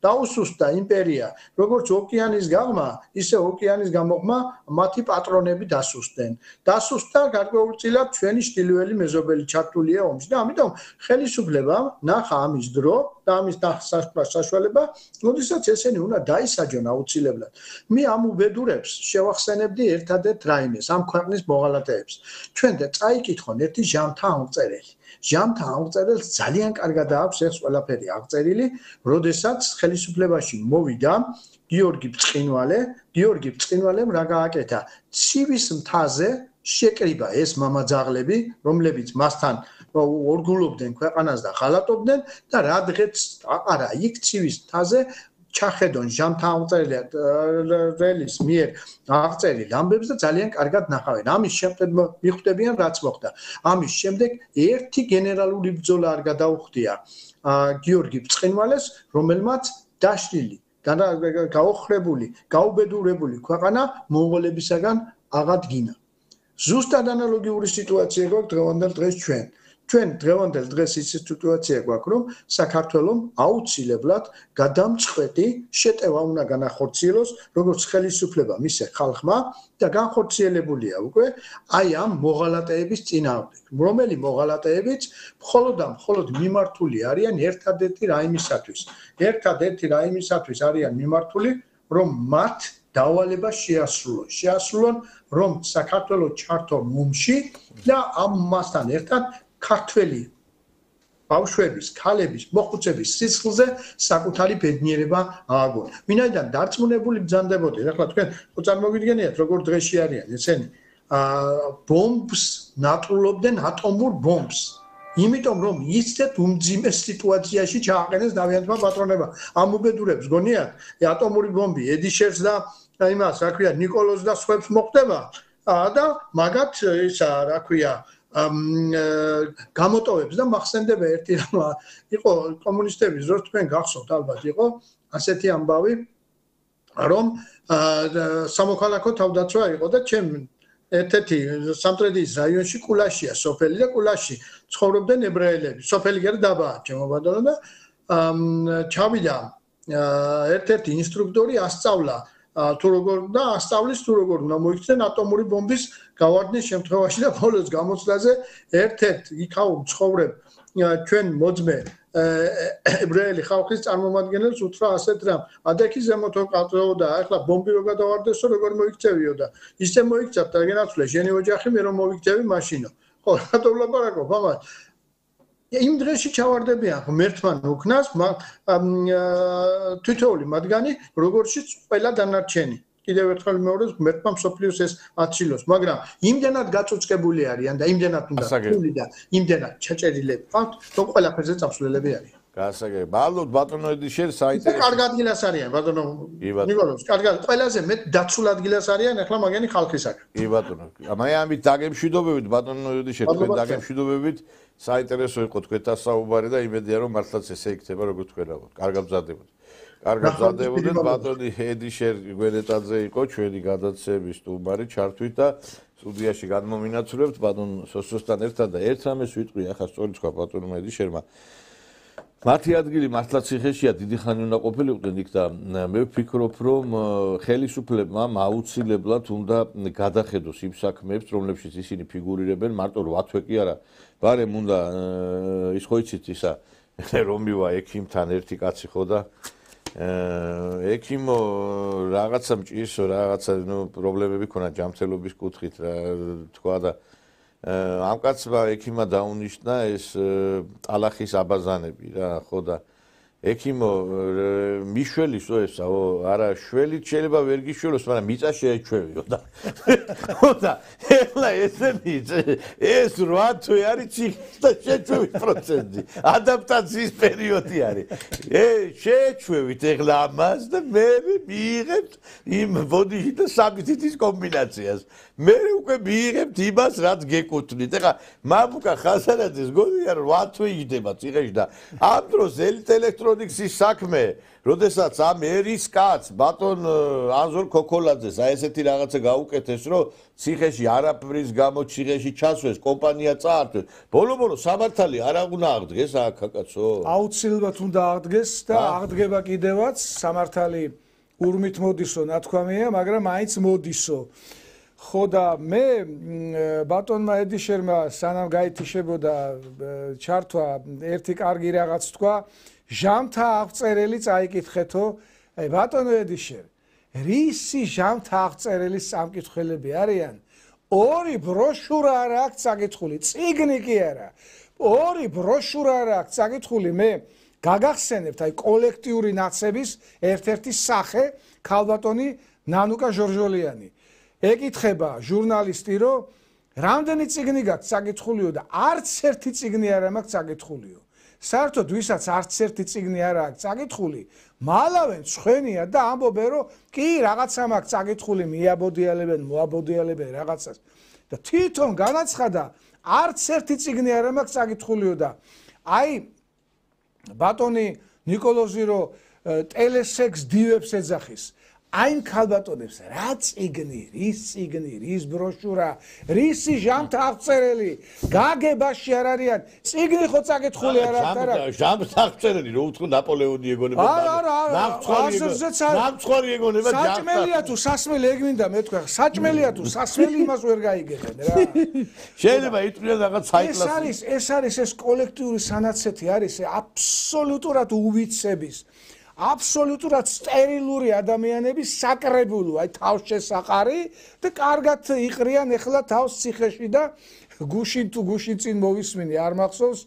დაუსუსტა იმპერია როგორც ოკეანის გაღმა ისე ოკეანის გამოღმა მათი პატრონები დასუსტა გარკვეულწილად ჩვენი შტილველი მეზობელი ჩართულია ომში და ამიტომ ხელისუფლებამ ნახა ამის დრო და ამის საშუალება როდესაც ესენი უნდა დაისაჯონ აუცილებლად მე ამ უბედურებს შევახსენებდი ერთადერთ რაიმეს ამ ქვეყნის მოღალატეებს ჩვენ და წაიკითხონ ერთი ჟამთა აღწერილს ძალიან კარგად აქვს ეს ყველაფერი აღწერილი როდესაც ხელისუფლებაში მოვიდა გიორგი ბწყინვალემ რა გააკეთა ცივის მთაზე შეკრიბა ეს მამაძაღლები რომლებიც მასთან ორგულობდნენ ქვეყანას და ღალატობდნენ და რა დღეც აყარა იქ ცივის მთაზე ჩახედონ ჟამთა აღწერილის მიერ აღწერილ ამბებს და ძალიან კარგად ნახავენ ამის შემდეგ მიხვდებიან რაც მოხდა ამის შემდეგ ერთი გენერალური ბრძოლა არ გადაუხდია გიორგი ბწყინვალეს რომელმაც დაშლილი გაოხრებული გაუბედურებული ქვეყანა მონღოლებისაგან აღადგინა ზუსტად ანალოგიური სიტუაცია გვაქვს დღევანდელ დღეს ჩვენ დღევანდელ დღეს ის სიტუაცია გვაქვს რომ საქართველოს აუცილებლად გადამწყვეტი შეტევა უნდა განახორციელოს როგორც ხელისუფლება მისე ხალხმა და განხორციელებულია უკვე აი ამ მოღალატეების წინააღმდეგ რომელი მოღალატეებიც მხოლოდ მიმართული არიან ერთადერთი რაიმისათვის არიან მიმართული რომ მათ დავალება შეასრულონ რომ საქართველოს ჩართონ ომში და ამ მასთან ერთად ქართველი ბავშვების, ქალების, მოხუცების სისხლზე საკუთარი ბედნიერება ააგონ. ვინაიდან დარწმუნებული ბრძანდებოდი, ახლა თქვენ წარმოგიდგენიათ როგორ დღეში არიან ესენი ბომბს ნატრულობდნენ ატომურ ბომბს. იმიტომ რომ იცდეთ უმძიმე სიტუაციაში ჩააყენეს დავიანთმა პატრონებმა. ამ უბედურებს გონიათ ატომური ბომბი ედიშერს და იმას, რა ქვია, ნიკოლოზს და სხვებს მოხდება და მაგათ ისა, რა ქვია, გამოტოვებს და მახსენდება ერთი რამ იყო კომუნისტების დროს თქვენ გახსოვთ ალბათ იყო ასეთი ამბავი რომ სამოქალაქო თავდაცვა იყო და ჩემ ერთ-ერთი სამტრედიის რაიონში კულაშია სოფელი და კულაში ცხოვრობდნენ ებრაელები სოფელი გერ დაბაა ჩემო ბატონო და ჩავიდა ერთ-ერთი ინსტრუქტორი ასწავლა თუ როგორ და ასწავლის თუ როგორ უნდა მოიქცნენ ატომური ბომბის გავარდნის შემთხვევაში და ბოლოს გამოცდაზე ერთ-ერთ იქაურ ცხოვრებ ჩვენ მოძმე ებრაელი ხალხის წარმომადგენელს უთხრა ასეთ რამ ადექი ზემოთო ყავდაო და ახლა ბომბი რო გადავარდესო როგორ მოიქცევიო და ისე მოიქცევ და გენაცვლე შენი ოჯახი მე რომ მოიქცევი მაშინო ხო, რატო ვლაპარაკობ, აბა? იმ დღეში ჩავარდებიან ღმერთთან უქნას თითოეული მათგანი, როგორშიც ყველა დანარჩენი. კიდევ ერთხელ მეორეს ღმერთმა მსოფლიოს ეს აცილოს, მაგრამ იმდენად გაწუწკებული არიან და იმდენად უნდა თული და იმდენად ჩაჭერილები ყავთ, რომ ყველაფერზე წამსვლელები არიან.
გასაგებია. მადლობთ ბატონო ედიშერ, საინტერესო.
კარგ ადგილას არიან ბატონო ნიკოლოზ, კარგად. ყველაზე მეტ დაცულ ადგილას არიან ახლა მაგენი ხალხისაგან.
კი ბატონო. მე ამით დაგემშვიდობებით ბატონო ედიშერ, თქვენ დაგემშვიდობებით. საინტერესო იყო თქვენთან საუბარი და იმედია რომ მართლაც ესე იქნება როგორც თქვენ ამბობთ. კარგად მზადებოდეთ. კარგად მზადებოდეთ. ბატონი ედიშერ გვენეტაძე იყო ჩვენი გადაცემის სტუმარი, ჩართვით და სტუდიაში გადმომინაცვლებთ ბატონ სოსოსთან ერთად და ერთ რამეს ვიტყვი ახლა სწორი თქვა ბატონმა ედიშერმა. მათი ადგილი მართლა ციხეშია, დიდი ხანი უნდა ყოფილიყვნენ იქ და მე ვფიქრობ, რომ ხელისუფლებამ აუცილებლად უნდა გადახედოს იმ საქმეებს, რომლებშიც ისინი ფიგურირებენ, მარტო 8 თვე კი არა, ბარემ უნდა ის ხო იცით ისა რომ მივა ექიმთან ერთი კაცი ხო და ექიმო რაღაცა მჭირსო, რაღაცა პრობლემები ქონა ჯანმრთელობის კუთხით რა თქვა და ამ კაცმა ექიმა დაუნიშნა ეს ტალახის აბაზანები რა ხო და ექიმო მიშველისო ესაო არა შველი შეიძლება ვერ გიშველოს მაგრამ მიწა შეეჩვევიო და ხო და ეხლა ესენი ეს 8 თვე არის ციხის და შეჩვევის პროცესი ადაპტაციის პერიოდი არის შეეჩვევით ეხლა ამას და მე მიიღებთ იმ ბოდიში და საბითის კომბინაციას მე უკვე მიიღებთ იმას რაც გეკუთვნით ეხლა მამუკა ხასანაძის გონია 8 თვე იჯდება ციხეში და ამ დროს ელექტრონიქსის საქმე როდესაც ამ ერის კაც ბატონ ანზორ ქოქოლაძეს აი ესეთი რაღაცა გაუკეთეს რომ ციხეში არაფრის გამო ციხეში ჩასვეს კომპანია წაართვეს ბოლო სამართალი არ უნდა აღდგეს აქაკაცო
აუცილებლად უნდა აღდგეს და აღდგება კიდევაც სამართალი ურმით მოდისო ნათქვამია მაგრამ მაინც მოდისო ხო და მე ბატონმა ედიშერმა სანამ გაითიშებოდა ჩართვა ერთი კარგი რაღაც თქვა ჟამთა აღწერელი წაიკითხეთო აი ბატონო ედიშერ რისი ჟამთა აღწერელის სამკითხველები არიან ორი ბროშურა არა აქვს წაკითხული წიგნი კი არა ორი ბროშურა არა აქვს წაკითხული მე გაგახსენებთ აი კოლექტიური ნაცების ერთ-ერთი სახე ქალბატონი ნანუკა ჟორჟოლიანი ეკითხება ჟურნალისტი რომ რამდენი წიგნი გაქვს წაკითხულიო და არც ერთი წიგნი არ მაქვს წაკითხულიო საერთოდ ვისაც არც ერთი წიგნი არ აქვს წაკითხული მალავენ ცხენია და ამბობენ რომ კი რაღაცა მაქვს წაკითხული მიაბოდიალებენ მოაბოდიალებენ რაღაცას და თვითონ განაცხადა არც ერთი წიგნი არ მაქვს წაკითხულიო და აი ბატონი ნიკოლოზი რომ ტელესექს დივებს ეძახის აი ქალბატონებს რა წიგნი, რის ბროშურა, რისი ჟამთა აღწერელი, გაგებაში არ არიან, წიგნი ხო წაკითხული არ აქვს არა.
ჟამთა აღწერელი რო უთქო ნაპოლეონი ეგონება. ნამცხვარი ეგონება ჟამთა.
საჭმელია თუ სასმელი ეგ მინდა მე თქვა, საჭმელია თუ სასმელი იმას ვერ გაიგებენ რა.
შეიძლება იტყვიან რაღაც საიკლასი.
ეს არის ეს კოლექტიური სანაცეთი არის აბსოლუტურად უვიცების აბსოლუტურად სტერილური ადამიანების საკრებულო, აი თავს შესაყარი და კარგად იყრიან ახლა თავს ციხეში და გუშინ თუ გუშინ წინ მოვისმინე არ მახსოვს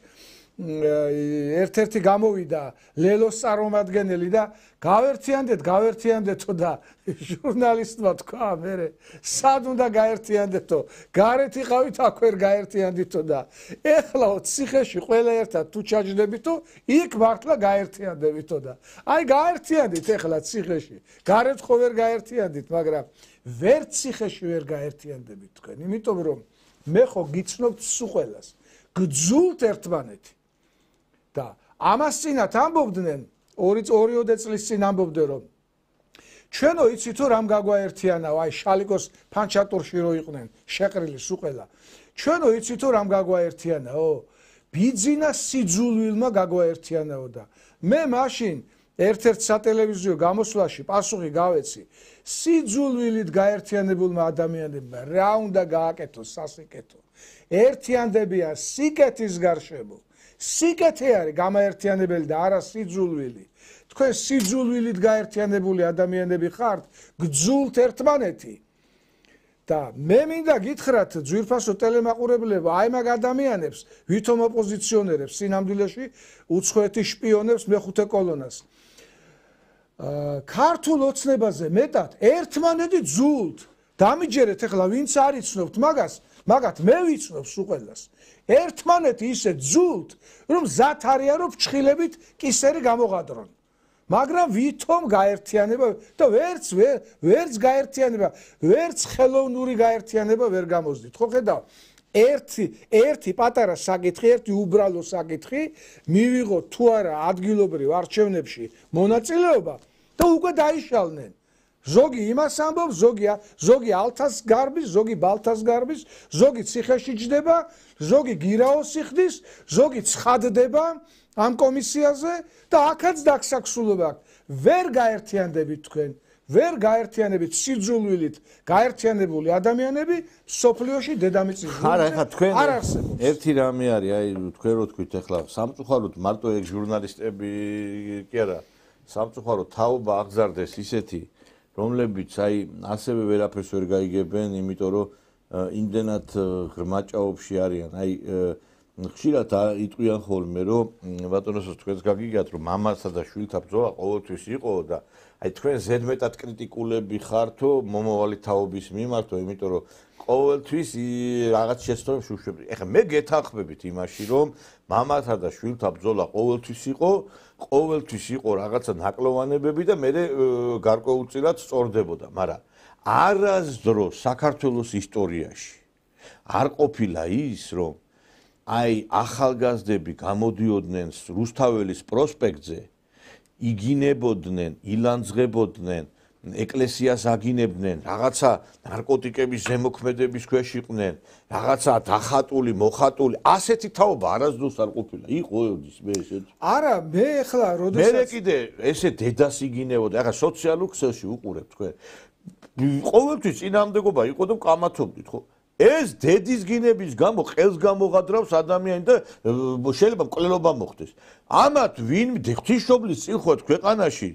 ერთ-ერთი გამოვიდა ლელოს წარმომადგენელი და გავერთიანდეთო და ჟურნალისტმა თქვა მე სად უნდა გაერთიანდეთო გარეთ იყავით აქ ვერ გაერთიანდითო და ეხლა ციხეში ყველა ერთად თუ ჩაჯდებითო იქ მართლა გაერთიანდებითო და აი გაერთიანდით ეხლა ციხეში გარეთ ხო ვერ გაერთიანდით მაგრამ ვერ ციხეში ვერ გაერთიანდებით თქვენ იმიტომ რომ მე ხო გიცნობთ სულ ყველას გძულთ ერთმანეთი და ამას წინათ ამბობდნენ 2 წლის წინ ამბობდნენ რომ ჩვენო იცით რომ რამ გაგვაერთიანაო აი შალიკოს ფანჩატურში რო იყვნენ შეყრილი სულ ყველა ჩვენო იცით რომ რამ გაგვაერთიანაო ბიძინა სიძულვილმა გაგვაერთიანაო და მე მაშინ ერთ-ერთ სატელევიზიო გამოსვლაში პასუხი გავეცი სიძულვილით გაერთიანებულმა ადამიანებმა რა უნდა გააკეთოს სასიკეთო ერთიანდებიან სიკეთის გარშემო სიკეთე არის გამაერთიანებელი და არა სიძულვილი თქვენ სიძულვილით გაერთიანებული ადამიანები ხართ გძულთ ერთმანეთი და მე მინდა გითხრათ ძვირფასო ტელემაყურებლებო, აი მაგ ადამიანებს, ვითომ ოპოზიციონერებს სინამდვილეში უცხოეთის შპიონებს მეხუთე კოლონას. ქართულ ოცნებაზე მეტად ერთმანეთი ძულთ. დამიჯერეთ ახლა ვინც არ იცნობთ მაგათ მე ვიცნობ სულ ყველას. ერთმანეთი ისე ძულთ, რომ მზად არიან რომ ფრჩხილებით კისერი გამოღადრონ. მაგრამ ვითომ გაერთიანება და ვერც გაერთიანება, ვერც ხელოვნური გაერთიანება ვერ გამოსდით. ხო ხედავ? ერთი პატარა საკითხი, ერთი უბრალო საკითხი მივიღოთ თუ არა ადგილობრივ არჩევნებში მონაწილეობა და უკვე დაიშალნენ. ზოგი იმას ამბობს, ზოგი ალთას გარბის, ზოგი ბალთას გარბის, ზოგი ციხეში ჯდება, ზოგი გირაოს იხდის, ზოგი ცხადდება ამ კომისიაზე და აქაც დაქსაქსულობა აქვს. ვერ გაერთიანდებით თქვენ, ვერ გაერთიანებით სიძულვილით გაერთიანებული ადამიანები სოფლიოში დედამიწის
არა, ხა თქვენ
არ არსებობს.
ერთი რამე არის, აი თქვენ რო თქვით ახლა სამწუხაროდ მარტო ეგ ჟურნალისტები კი არა, სამწუხაროდ თაობა აღზარდეს ისეთი, რომლებიც აი ასევე ვერაფერს ვერ გაიგებენ, იმიტომ რომ იმდენად ღრმა ჭაობში არიან. აი ხშირად იტყვიან ხოლმე, რომ ბატონოსოს თქვენს გაგიგიათ, რომ მამასა და შვილთა ბრძოლა ყოველთვის იყო და აი თქვენ ზედმეტად კრიტიკულები ხართო მომავალი თაობის მიმართო, იმიტომ რომ ყოველთვის რაღაც შეცდომებს უშვებთ. ეხლა მე გეთანხმებით იმაში, რომ მამათა და შვილთა ბრძოლა ყოველთვის იყო რაღაცა ნაკლოვანებები და მე გარკვეულწილად სწორდებოდა, მაგრამ არასდროს საქართველოს ისტორიაში არ ყოფილა ის, რომ აი ახალგაზრდები გამოდიოდნენ რუსთაველის პროსპექტზე, იგინებოდნენ, ილანძღებოდნენ, ეკლესიას აგინებდნენ, რაღაცა ნარკოტიკების ზემოქმედების ქვეშ იყვნენ, რაღაცა დახატული, მოხატული, ასეთი თაობა არასდროს არ ყოფილა. იყო მე ესეთ.
არა, მე ახლა როდესაც
მე კიდე ესე დედას იგინებოდა, ახლა სოციალურ ქსელში უყურებთ თქვენ. ყოველთვის წინააღმდეგობა იყო და კამათობდით, ხო? ეს დედის გინების გამო ყელს გამოღადრავს ადამიანი და შეიძლება მკვლელობა მოხდეს. ამათ ვინ ღვთისმშობლის წინ ხვდეთ ქვეყანაში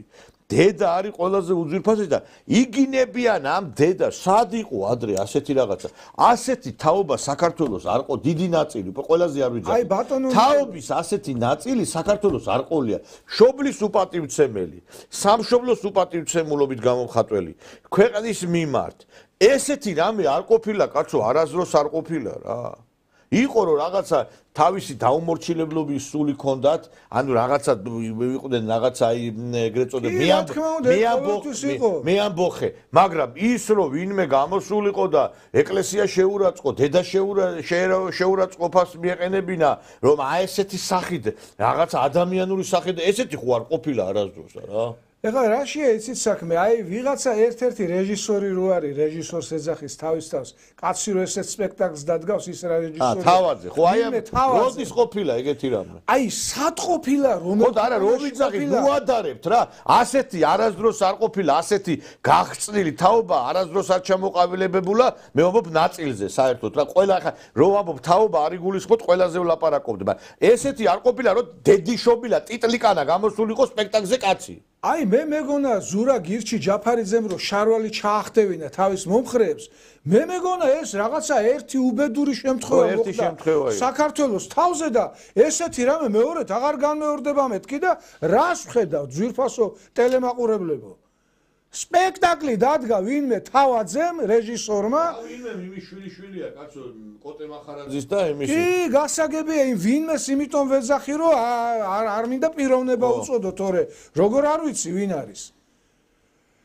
დედა არის ყველაზე უძვირფასი და იგინებიან ამ დედას. სად იყო ადრე ასეთი რაღაცა? ასეთი თაობა საქართველოს არ ყო დიდი ნაწილი, ყველაზე არ ვიძახი.
აი ბატონო
თაობის ასეთი ნაწილი საქართველოს არ ყოლია. შობლის უპატივცემელი, სამშობლოს უპატივცემულობით გამომხატველი, ქვეყნის მიმართ. ესეთი რამე არ ყოფილა, კაცო, არასდროს არ ყოფილა რა. იყო რომ რაღაცა თავისი დაუმორჩილებლობის სული ქონდათ, ანუ რაღაცა იყვნენ რაღაცა აი ეგრეთ წოდებული მე ამბოხე, მაგრამ ის რომ ვინმე გამოსულიყო და ეკლესია შეურაცხყო, დედა შეურაცხყოფას მიეყენებინა, რომ აი ესეთი სახით, რაღაცა ადამიანური სახით, ესეთი ხო არ ყოფილა არასდროს რა.
ეხლა რაშია იცით საქმე, აი ვიღაცა ერთ-ერთი რეჟისორი რო არის, რეჟისორს ეძახის თავის თავს, კაცი რო ესეთ სპექტაკლს დადგავს ის რა რეჟისორი.
თავაძე, ხო აი როდის ყოფილა ეგეთი რამე?
აი სად ყოფილა რომ
ხო არა, რომ ვიძახით, უადარებთ რა. ასეთი არასდროს არ ყოფილა, ასეთი გაღწნილი თაობა არასდროს არ ჩამოყალიბებულა, მე ვამბობ ნაწილზე საერთოდ რა. ყველა ხა რო ვამბობ თაობა არ იგულისხმოთ, ყველაზე ვლაპარაკობთ, მაგრამ ესეთი არ ყოფილა, რომ დედიშობილა ტიტლიკანა გამოსულიყო სპექტაკლზე კაცი.
აი მე მეგონა ზურა გირჩი ჯაფარიძემ რო შარვალი ჩაახტევინა თავის მომხრეებს, მე მეგონა ეს რაღაცა ერთი უბედური შემთხვევა მოხდა საქართველოს თავზე და ესეთი რამე მეორედ აღარ განმეორდება მეთქი და რას ვხედავ ძვირფასო ტელემაყურებლებო. სპექტაკლი დადგა ვინმე თავაძემ რეჟისორმა,
ვინმე მიმიშვილი-შვილია, კაცო, კოტე მახარაძის და იმისი.
კი, გასაგებია იმ ვინმეს იმიტომ ვეძახი, რომ არ მინდა პიროვნება უწოდო, თორე როგორ არ ვიცი ვინ არის.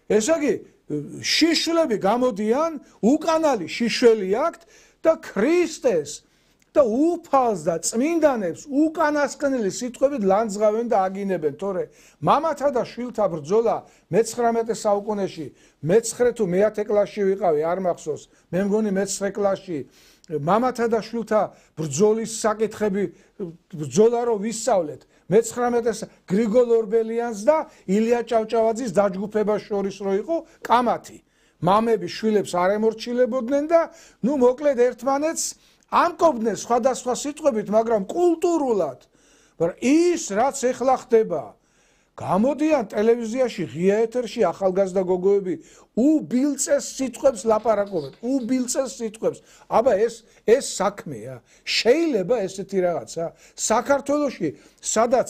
ესე იგი, შიშვლები გამოდიან, უკანალი შიშველი აქვთ და ქრისტეს და უფალს და წმინდანებს უკანასკნელი სიტყვებით ლანძღავენ და აგინებენ, თორე მამათა და შვილთა ბრძოლა მე-19 საუკუნეში, მე-9 თუ მე-10 კლასში ვიყავი, არ მახსოვს, მე მგონი მე-9 კლასში, მამათა და შვილთა ბრძოლის საკითხები, ბრძოლა რო ვისწავლეთ, მე-19 გრიგოლ ორბელიანს და ილია ჭავჭავაძის დაჯგუფებას შორის რო იყო კამათი. მამები შვილებს არ ემორჩილებოდნენ და ნუ მოკლედ ერთმანეთს ამკობდნენ სხვადასხვა სიტყვებით, მაგრამ კულტურულად. მაგრამ ის რაც ეხლა ხდება, გამოდიან ტელევიზიაში ღია ეთერში ახალგაზრდა გოგოები უბილწეს სიტყვებს ლაპარაკობენ, უბილწეს სიტყვებს. აბა ეს საქმეა. შეიძლება ესეთი რაღაცა საქართველოში სადაც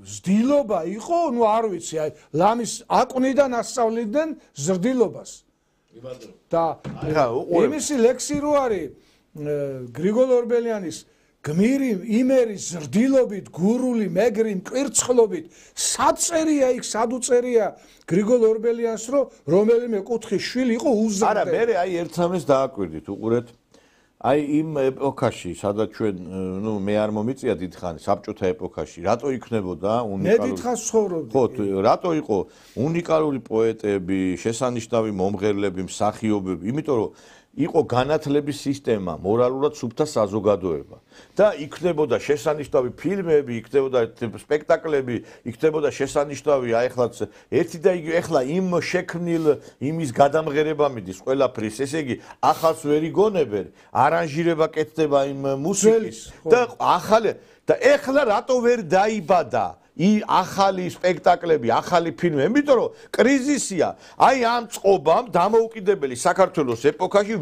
ზრდილობა იყო, ნუ არ ვიცი, აი ლამის აკვნიდან ასწავლიდნენ ზრდილობას. და იმისი ლექსი რო არის გრიგოლ ორბელიანის გმირი იმერის ზრდილობით, გურული, მეგრი, მკვირცხლობით, საწერია იქ, სადუწერია გრიგოლ ორბელიანს, რომელიმე კუთხის შვილი იყო უზრდელი.
არა, მე აი ერთამეს დააკვირდით, უყურეთ. აი იმ ეპოქაში, სადაც ჩვენ, მე არ მომიწია დიდხანი, საბჭოთა ეპოქაში, რატო იქნებოდა უნიკალური?
მე დიდხანს ცხოვრობდი.
ხო, რატო იყო უნიკალური პოეტები, შესანიშნავი მომღერლები, მსახიობები? იმიტომ რომ იყო განათლების სისტემა, მორალურად სუფთა საზოგადოება და იქნებოდა შესანიშნავი ფილმები, იქნებოდა სპექტაკლები, იქნებოდა შესანიშნავი, აი ახლაც ერთი და იგივე, ეხლა იმ შექმნილ იმის გადამღერება მიდის ყველაფრის, ესე იგი ახალს ვერ იგონებენ, არანჟირება კეთდება იმ მუსიკის და ახალი და ეხლა რატო ვერ დაიბადა ახალი სპექტაკლები, ახალი ფილმები, იმიტომ რომ კრიზისია. აი ამ წყობამ დამოუკიდებელი საქართველოს ეპოქაში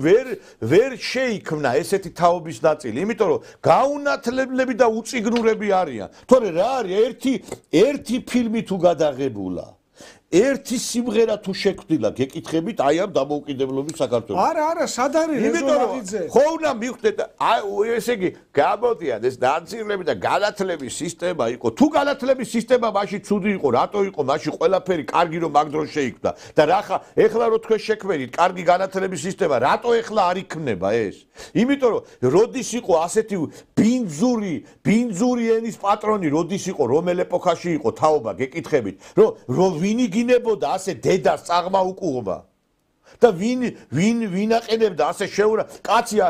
ვერ შეიქმნა ესეთი თაობის ნაწილი, იმიტომ რომ გაუნათლებლები და უწიგნურები არიან. თორე რა არის ერთი ფილმი თუ გადაღებულა, ერთი სიმღერა თუ შექმნილა, გეკითხებით აი ამ დამოუკიდებლობის საქართველოს.
არა, სად არის რეზოლაღიძე?
ხო უნდა მივხვდეთ, ესე იგი გამოდიან ეს დანაწილები და განათლების სისტემა იყო. თუ განათლების სისტემა მაშინ ცუდი იყო, რატო იყო მაშინ ყველაფერი კარგი რომ მაგ დროს შეიქმნა და ეხლა რო თქვენ შექმნით კარგი განათლების სისტემა, რატო ეხლა არ იქნება ეს? იმიტომ რომ როდის იყო ასეთი ბინძური ენის პატრონი, როდის იყო, რომელ ეპოქაში იყო თაობა, გეკითხებით, რომ ვინი გინებოდა ასე დედას წაღმა უკუღობა და ვინ აყენებდა ასე შეურა კაცია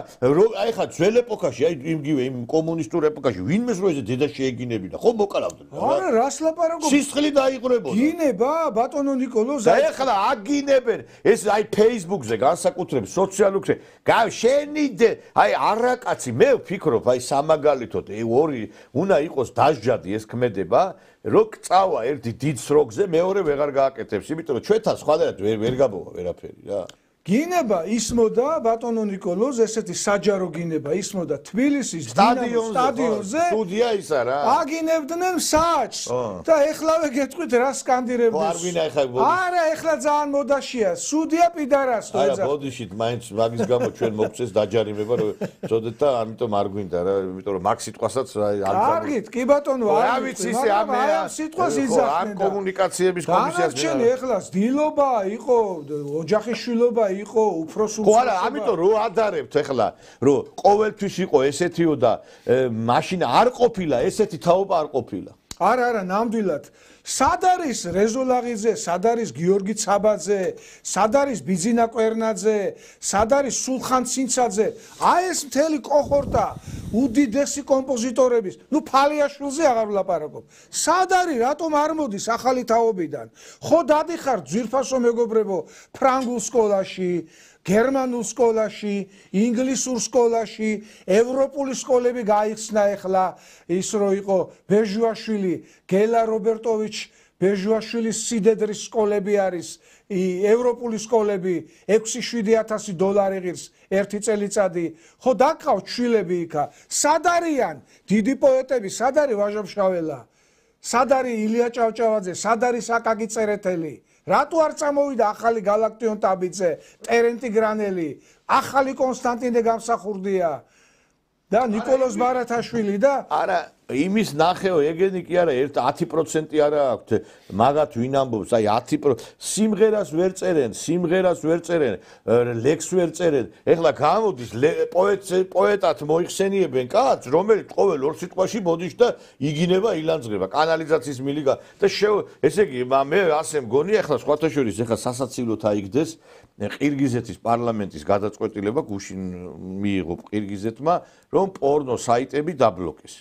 აი ხა ძველ ეპოქაში აი იმგივე იმ კომუნისტურ ეპოქაში ვინმეს რო ესე დედა შეეგინებდა ხო მოკალავდნენ
არა რას ლაპარაკობ
სისხლი დაიყრებოდა
გინება ბატონო ნიკოლოზ
და ეხლა აგინებენ ეს აი Facebook-ზე განსაკუთრებით სოციალურ შენი აი არაკაცი მე ვფიქრობ აი სამაგალითოდ ორი უნდა იყოს დასჯადი ეს ქმედება რო წავა ერთი დიდ სროგზე მეორე ვეღარ გააკეთებს იმიტომ რომ ჩვენთან სხვადასხვა ვერ გაბოვა ვერაფერი რა
გინება ისმოდა ბატონო ნიკოლოზ ესეთი საჯარო გინება ისმოდა თბილისის სტადიონზე
სტუდია ისა რა
აგინებდნენ საჭს და ეხლავე გეტყვით რა სკანდირებდნენ
არ ვინა ეხლა
არა ეხლა ძალიან მოდაშია სუდია პიდარასტო
არა ბოდიშით მაინც მაგის გამო ჩვენ მოგწეს დაჯარიმება რომ წოდეთ და ამიტომ არ გვინდა რა იმიტომ რომ მაგ სიტყვასაც არ
კარგით კი ბატონო
არ ვიცი ისე ამ
სიტყვას იძახდნენ
ამ კომუნიკაციების კომისიას
მე ეხლა ძდილობა იყო ოჯახიშვილობა იყო უფრო სულ
ხო არა ამიტომ რო ადარებთ ეხლა რომ ყოველთვის იყო ესეთიო და მაშინ არ ყოფილა ესეთი თაობა არ ყოფილა
არა ნამდვილად სად არის რეზოლაღიძე სად არის გიორგი ცაბაძე სად არის ბიძინა კვერნაძე სად არის სულხან ცინცაძე აი ეს მთელი კოჰორტა უდიდესი კომპოზიტორების ნუ ფალიაშვილზე აღარ ვლაპარაკობ სად არის რატომ არ მოდის ახალი თაობიდან ხო დადიხარ ძვირფასო მეგობრებო ფრანგულ სკოლაში გერმანულ სკოლაში, ინგლისურ სკოლაში, ევროპული სკოლები გაიხსნა ახლა ის რო იყო ბეჟუაშვილი, გელა რობერტოვიჩ ბეჟუაშვილის სიდედრის სკოლები არის, ევროპული სკოლები 6-7 ღირს ერთი წელიწადი. ხო დაგყავთ შვილები იქა. სად არიან დიდი პოეტები, სად არის ვაჟა-ფშაველა? სად არის ილია ჭავჭავაძე, სად არის აკაკი წერეთელი? რატო არ წამოვიდა ახალი გალაქტიონ ტაბიძე, ტერენტი გრანელი, ახალი კონსტანტინე გამსახურდია და ნიკოლოზ ბარათაშვილი და
არა იმის ნახეო ეგენი კი არა 10% არა აქვთ მაგათ ვინ ამბობს აი 10% სიმღერას ვერ წერენ ლექს ვერ წერენ ეხლა გამოდის პოეტად მოიხსენიებენ კაცს რომელიც ყოველ ორ სიტყვაში მოდის და იგინება ილანძღება კანალიზაციის მილიგა და ესე იგი მე ასე მგონია ეხლა სხვათა შორის ეხლა სასაცილოდ აიგდეს ყირგიზეთის პარლამენტის გადაწყვეტილება გუშინ მიიღო ყირგიზეთმა რომ პორნო საიტები დაბლოკეს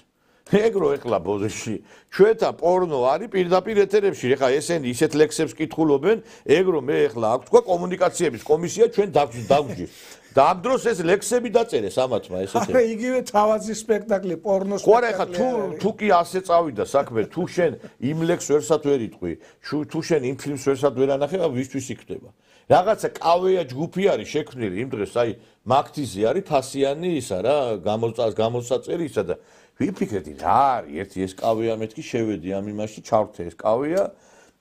ეგრო ეხლა ბოდიში ჩვენთან პორნო არის პირდაპირ ეთერებში ეხლა ესენი ისეთ ლექსებს კითხულობენ ეგრო მე ეხლა აქვს თქვა კომუნიკაციების კომისია ჩვენ დაგვჯის და ამ დროს ეს ლექსები დაწერეს ამათმა ესეთი.
არა, იგივე თავაზის სპექტაკლი, პორნო სპექტაკლი.
ხო არა, ეხლა თუ კი ასე წავიდა საქმე, თუ შენ იმ ლექსს ვერსად ვერ იტყვი, თუ შენ იმ ფილმს ვერსად ვერ ანახე, ვისთვის იქნება? რაღაცა კავეა ჯგუფი არის შექმნილი იმ დღეს, აი მაგთიზე არის ფასიანი ისა რა, გამოსაწერი ისა და ვიფიქრდი რა არის ერთი ეს კავეა, მეთქი შევედი ამ იმაში, ჩავრთე ეს კავეა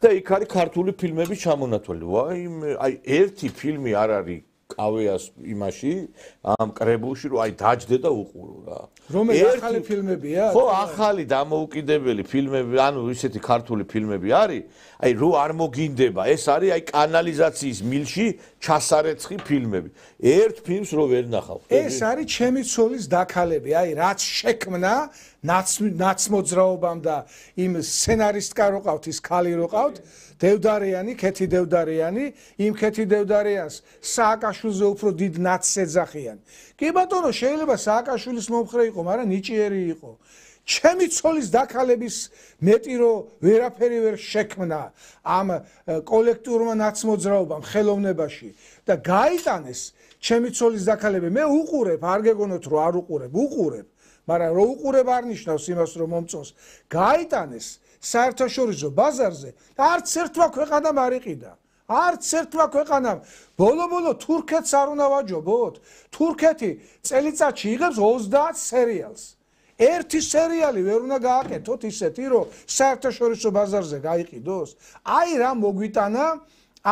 და იქ არის ქართული ფილმების ჩამონათვალი. აი ერთი ფილმი არ არის კავეას იმაში, ამ კრებულში, რომ აი დაჯდე და უყურო რა.
რომელი ახალი ფილმებია?
ხო, ახალი დამოუკიდებელი ფილმები, ანუ ისეთი ქართული ფილმები არის, აი რო არ მოგინდება, ეს არის აი კანალიზაციის მილში ჩასარეცხი ფილმები. ერთ ფილმს რო ვერ ნახავ.
ეს არის ჩემი ცოლის დაქალები, აი რაც შექმნა ნაცმოძრაობამ და იმ სცენარისტკა რო ყავთ, ის ქალი რო ყავთ, დევდარიანი, ქეთი დევდარიანი, იმ ქეთი დევდარიანს სააკაშვილზე უფრო დიდ ნაცს ეძახიან. კი ბატონო, შეიძლება სააკაშვილის მომხრე იყო, მაგრამ ნიჭიერი იყო. ჩემი ცოლის დაქალების მეტი რო ვერაფერი ვერ შექმნა ამ კოლექტიურმა ნაცმოძრაობამ ხელოვნებაში და გაიტანეს ჩემი ცოლის დაქალები. მე უყურებ, არ გეგონოთ რომ არ უყურებ, უყურებ, მაგრამ რო უყურებ არ ნიშნავს იმას რომ მომწონს. გაიტანეს საერთაშორისო ბაზარზე და არც ერთმა ქვეყანამ არ იყიდა. არც ერთმა ქვეყანამ ბოლო-ბოლო თურქეთს არ უნდა ვაჯობოთ. თურქეთი წელიწადში იღებს 30 სერიალს. ერთი სერიალი ვერ უნდა გააკეთოთ ისეთი, რომ საერთაშორისო ბაზარზე გაიყიდოს. აი რა მოგვიტანა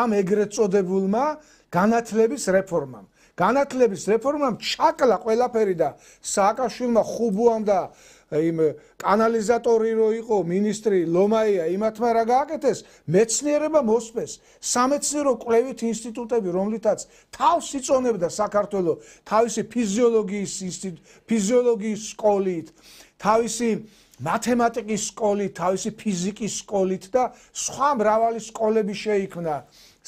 ამ ეგრეთ წოდებულმა განათლების რეფორმამ. განათლების რეფორმამ ჩაკლა ყველაფერი და სააკაშვილმა ხუბუამ და იმ კანალიზატორი რო იყო მინისტრი ლომაია იმათმა რა გააკეთეს მეცნიერება მოსპეს სამეცნიერო კვლევით ინსტიტუტები რომლითაც თავს იწონებდა საქართველოს თავისი ფიზიოლოგიის სკოლით თავისი მათემატიკის სკოლით თავისი ფიზიკის სკოლით და სხვა მრავალი სკოლები შეიქმნა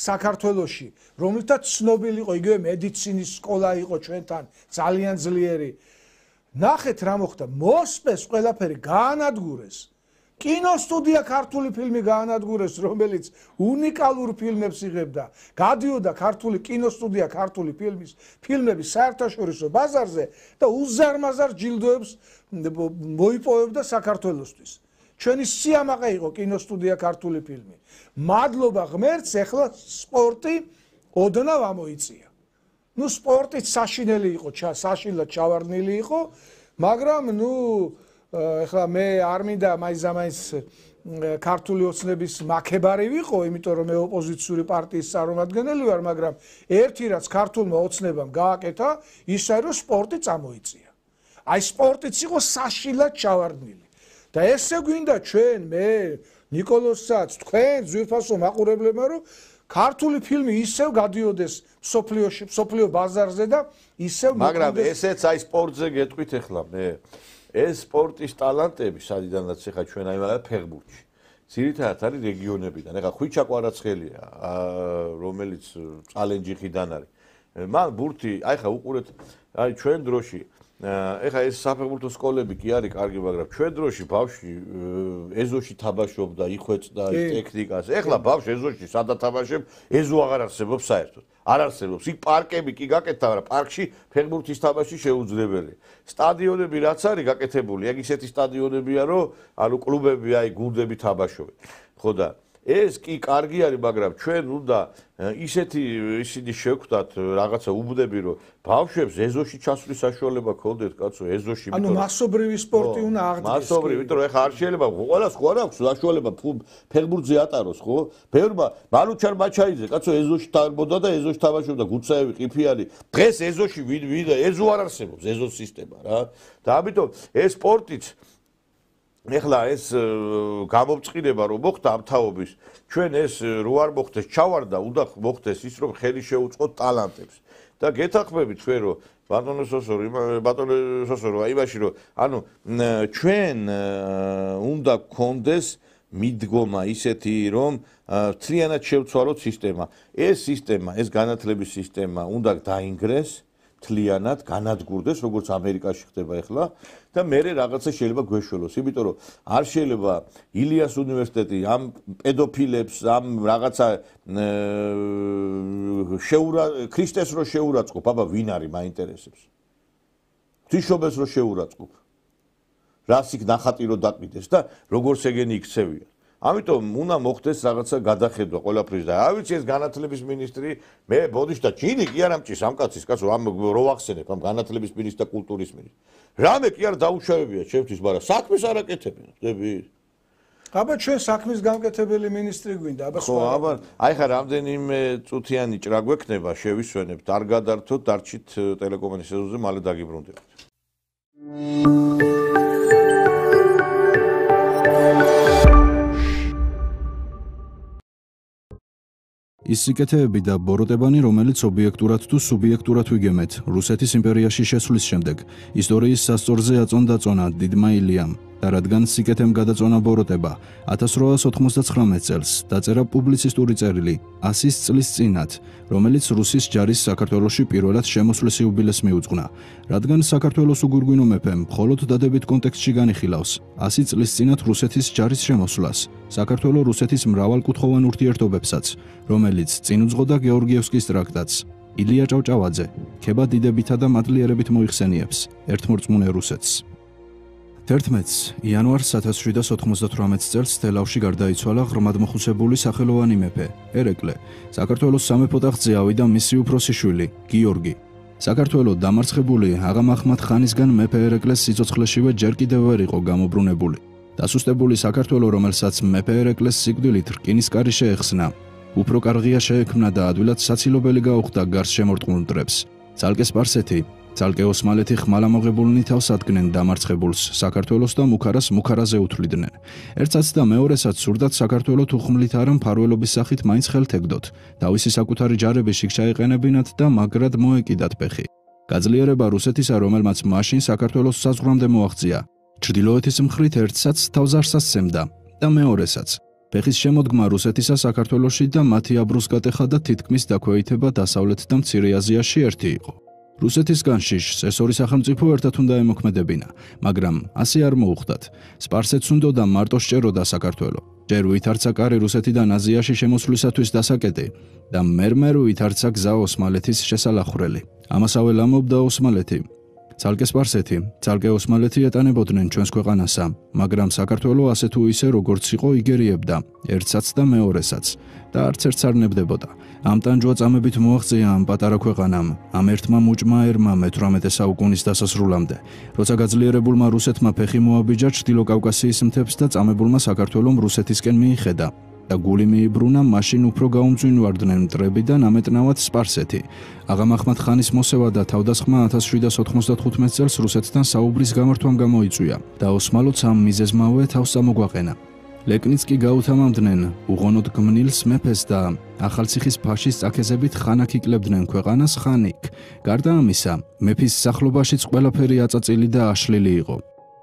საქართველოში რომლითაც ცნობილი იყო იგივე მედიცინის სკოლა იყო ჩვენთან ძალიან ძლიერი ნახეთ რა მოხდა მოსპეს ყველაფერი გაანადგურეს კინოსტუდია ქართული ფილმი გაანადგურეს რომელიც უნიკალურ ფილმებს იღებდა გადიოდა ქართული კინოსტუდია ქართული ფილმების საერთაშორისო ბაზარზე და უზარმაზარ ჯილდოებს მოიპოვებდა საქართველოსთვის ჩვენი სიამაყე იყო კინოსტუდია ქართული ფილმი მადლობა ღმერთს ეხლა სპორტი ოდნავ ამოიწია ну სპორტით საშინელი იყო საშინლად ჩავარდნილი იყო მაგრამ ну ეხლა მე არ მინდა მაინც ქართული ოცნების მაქებარი ვიყო იმიტომ რომ მე ოპოზიციური პარტიის წარმომადგენელი ვარ მაგრამ ერთი რაც ქართულმა ოცნებამ გააკეთა ისე რომ სპორტი წამოიწია აი სპორტიც იყო საშინლად ჩავარდნილი და ესე გვინდა ჩვენ მე ნიკოლოზსაც თქვენ ძვირფასო მაყურებლებმა რომ ქართული ფილმი ისევ გადიოდეს სოფლიო ბაზარზე და ისევ
მაგრამ ესეც აი სპორტზე გეტყვით ახლა მე ეს სპორტის ტალანტები სადიდანაც ახლა ჩვენ აი მაგალითად ფეხბურთში ძირითადად არის რეგიონებიდან ახლა ხვიჩა კვარაცხელია რომელიც წალენჯიხიდან არის მან ბურთი აი ახლა უყურეთ აი ჩვენ დროში ეხა ეს საფეხბურთო სკოლები კი არის კარგი, მაგრამ ჩვენ დროში ბავშვი ეზოში თამაშობდა, იხვეწდა ტექნიკას. ეხლა ბავშვი ეზოში სადაც თამაშობ, ეზო აღარ არსებობს საერთოდ. არ არსებობს. იქ პარკები კი გაკეთდა, მაგრამ პარკში ფეხბურთის თამაში შეუძლებელია. სტადიონები რაც არის გაკეთებული, ეგ ისეთი სტადიონებია, რომ ანუ კლუბები, აი გუნდები თამაშობენ. ხო და ეს კი კარგი არის, მაგრამ ჩვენ უნდა ისინი შევხვდათ რაღაცა უბნები, რომ ბავშვებს ეზოში ჩასვლის საშუალება ქონდეთ, კაცო, ეზოში.
ანუ მასობრივი სპორტი უნდა აღდგეს.
მასობრივი, იმიტომ რომ ეხლა არ შეიძლება ყველას ხო არ აქვს საშუალება ფეხბურთზე ატაროს, ხო? ბევრმა მალუჩარ მაჩაიძე, კაცო, ეზოში თამაშობდა და ეზოში თამაშობდა გუცაევი, ყიფიანი. დღეს ეზოში ვიდა, ეზო არ არსებობს, ეზოს სისტემა რა. და ამიტომ ეს სპორტიც ეხლა ეს გამომწყინება რომ მოხდა ამ თაობის ჩვენ ეს რო არ მოხდეს ჩავარდა უნდა მოხდეს ის რომ ხელი შეუწყოთ ტალანტებს და გეთახმებით ჩვენ რომ ბატონო სოსორო აიმაში რომ ანუ ჩვენ უნდა გქონდეს მიდგომა ისეთი რომ მთლიანად შევცვალოთ სისტემა ეს სისტემა ეს განათლების სისტემა უნდა დაინგრეს მთლიანად განადგურდეს, როგორც ამერიკაში ხდება ახლა და მერე რაღაცა შეიძლება გვეშველოს, იმიტომ რომ არ შეიძლება ილიას უნივერსიტეტი ამ პედოფილებს, ამ რაღაცა ქრისტეს რო შეურაცხყოფ, აბა ვინ არის მაინტერესებს? ღვთისმშობელს რო შეურაცხყოფ. რას იქ ნახატი რო დაყიდეს და როგორც ეგენი იქცევია. ამიტომ უნდა მოხდეს რაღაცა გადახედვა ყველაფრის და რა ვიცი ეს განათლების მინისტრი მე ბოდიშ და ჯინი კი არ ამჭის ამ კაცის კაცო ამ რო ვახსენებ ამ განათლების მინისტრს და კულტურის მინისტრს რამე კი არ დაუშავებია ჩემთვის მაგრამ საქმეს არ აკეთებენ ხდები
აბა ჩვენ საქმის გამკეთებელი მინისტრი გვინდა აბა
ხო აბა აი ხა რამდენიმე წუთიანი ჭრა გვექნება შევისვენებთ არ გადართოთ დარჩით ტელეკომუნიკაციაზე მალე დაგიბრუნდებით
ის სიკეთეები და ბოროტებანი, რომელიც ობიექტურად თუ სუბიექტურად ვიგემეთ, რუსეთის იმპერიაში შესვლის შემდეგ, ისტორიის სასწორზე აწონდა-წონა დიდმა ილიამ და რადგან სიკეთემ გადაწონა ბოროტება 1899 წელს დაწერა პუბლიცისტური წერილი 100 წლის წინათ, რომელიც რუსის ჯარის საქართველოში პირველად შემოსვლის იუბილეს მიუძღვნა. რადგან საქართველოს უგურგვინო მეფემ მხოლოდ დადებით კონტექსტში განიხილავს 100 წლის წინათ რუსეთის ჯარის შემოსვლას, საქართველოს რუსეთის მრავალკუთხოვან ურთიერთობებსაც, რომელიც წინ უძღოდა გეორგიევსკის ტრაქტატს. ილია ჭავჭავაძე, ქება დიდებითა და მადლიერებით მოიხსენიებს ერთმორწმუნე რუსეთს. 11 იანვარს 1798 წელს თელავში გარდაიცვალა ღრმადმოხუცებული სახელოვანი მეფე ერეკლე, საქართველოს სამეფო ტახტზე ავიდა მისი უფროსი შვილი გიორგი. საქართველოს დამარცხებული აღა-მაჰმად ხანისგან მეფე ერეკლეს სიცოცხლეშივე ჯერ კიდევ ვერ იყო გამობრუნებული. დასუსტებული საქართველოს, რომელსაც მეფე ერეკლეს სიკვდილით რკინისკარი შეეხსნა, უფრო კარგია შეექმნა და ადვილად საცილობელი გაუხდა გარს შემორტყმულ მტრებს. ცალკე სპარსეთი, ცალკე ოსმალეთი ხმალამოღებულნი თავს ადგენენ დამარცხებულს საქართველოს და მუქარას მუქარაზე უთვლიდნენ. ერთსაც და მეორესაც სურდათ საქართველოს უხმლით არა მფარველობის სახით მაინც ხელთ ეგდოთ. თავისი საკუთარი ჯარები შიგ ჩაეყენებინათ და მაგრად მოეკიდათ ფეხი. გაძლიერება რუსეთისა, რომელმაც მაშინ საქართველოს საზღვრამდე მოაღწია, ჩრდილოეთის მხრით ერთსაც თავზარსას სცემდა და მეორესაც. ფეხის შემოდგმა რუსეთისა საქართველოში და მათი აბრუსგატეხა და თითქმის დაქვეითება დასავლეთ და მცირე აზიაში ერთი იყო. რუსეთის განშიშს ეს ორი სახელმწიფო ერთად უნდა ემოქმედებინა, მაგრამ ასე არ მოუხდათ. სპარსეთს უნდოდა მარტო სჭეროდა საქართველო. ჯერ ვითარცა კარი რუსეთიდან აზიაში შემოსვლისათვის დასაკეტი და მერმერ ვითარცა გზა ოსმალეთის შესალახვრელი. ამასავე ლამობდა ოსმალეთი. ცალკე სპარსეთი, ცალკე ოსმალეთი ეტანებოდნენ ჩვენს ქვეყანასა, მაგრამ საქართველო ასე თუ ისე როგორც იყო იგერიებდა, ერთსაც და მეორესაც და არც ერთს არ ნებდებოდა. ამ ტანჯვა წამებით მოაღწია ამ პატარა ქვეყანამ, ამ ერთმა მუჭმა ერმა მე-18 საუკუნის დასასრულამდე, როცა გაძლიერებულმა რუსეთმა ფეხი მოაბიჯა ჩრდილო კავკასიის მთებს და წამებულმა საქართველომ რუსეთისკენ მიიხედა. და გული მიიბრუნა, მაშინ უფრო გაუმძვინვარდნენ მტრები და ნამეტნავად სპარსეთი. აღა-მაჰმად ხანის მოსევა და თავდასხმა 1795 წელს რუსეთთან საუბრის გამართვამ გამოიწვია და ოსმალოც ამ მიზეზმავე თავს ამოგვაყენა. ლეკნიც კი გაუთამამდნენ უღონოდ გმნილს მეფეს და ახალციხის ფაშის წაქეზებით ხანაკ იკლებდნენ ქვეყანას ხანიკ. გარდა ამისა, მეფის სახლობაშიც ყველაფერი აწაწილი და აშლილი იყო.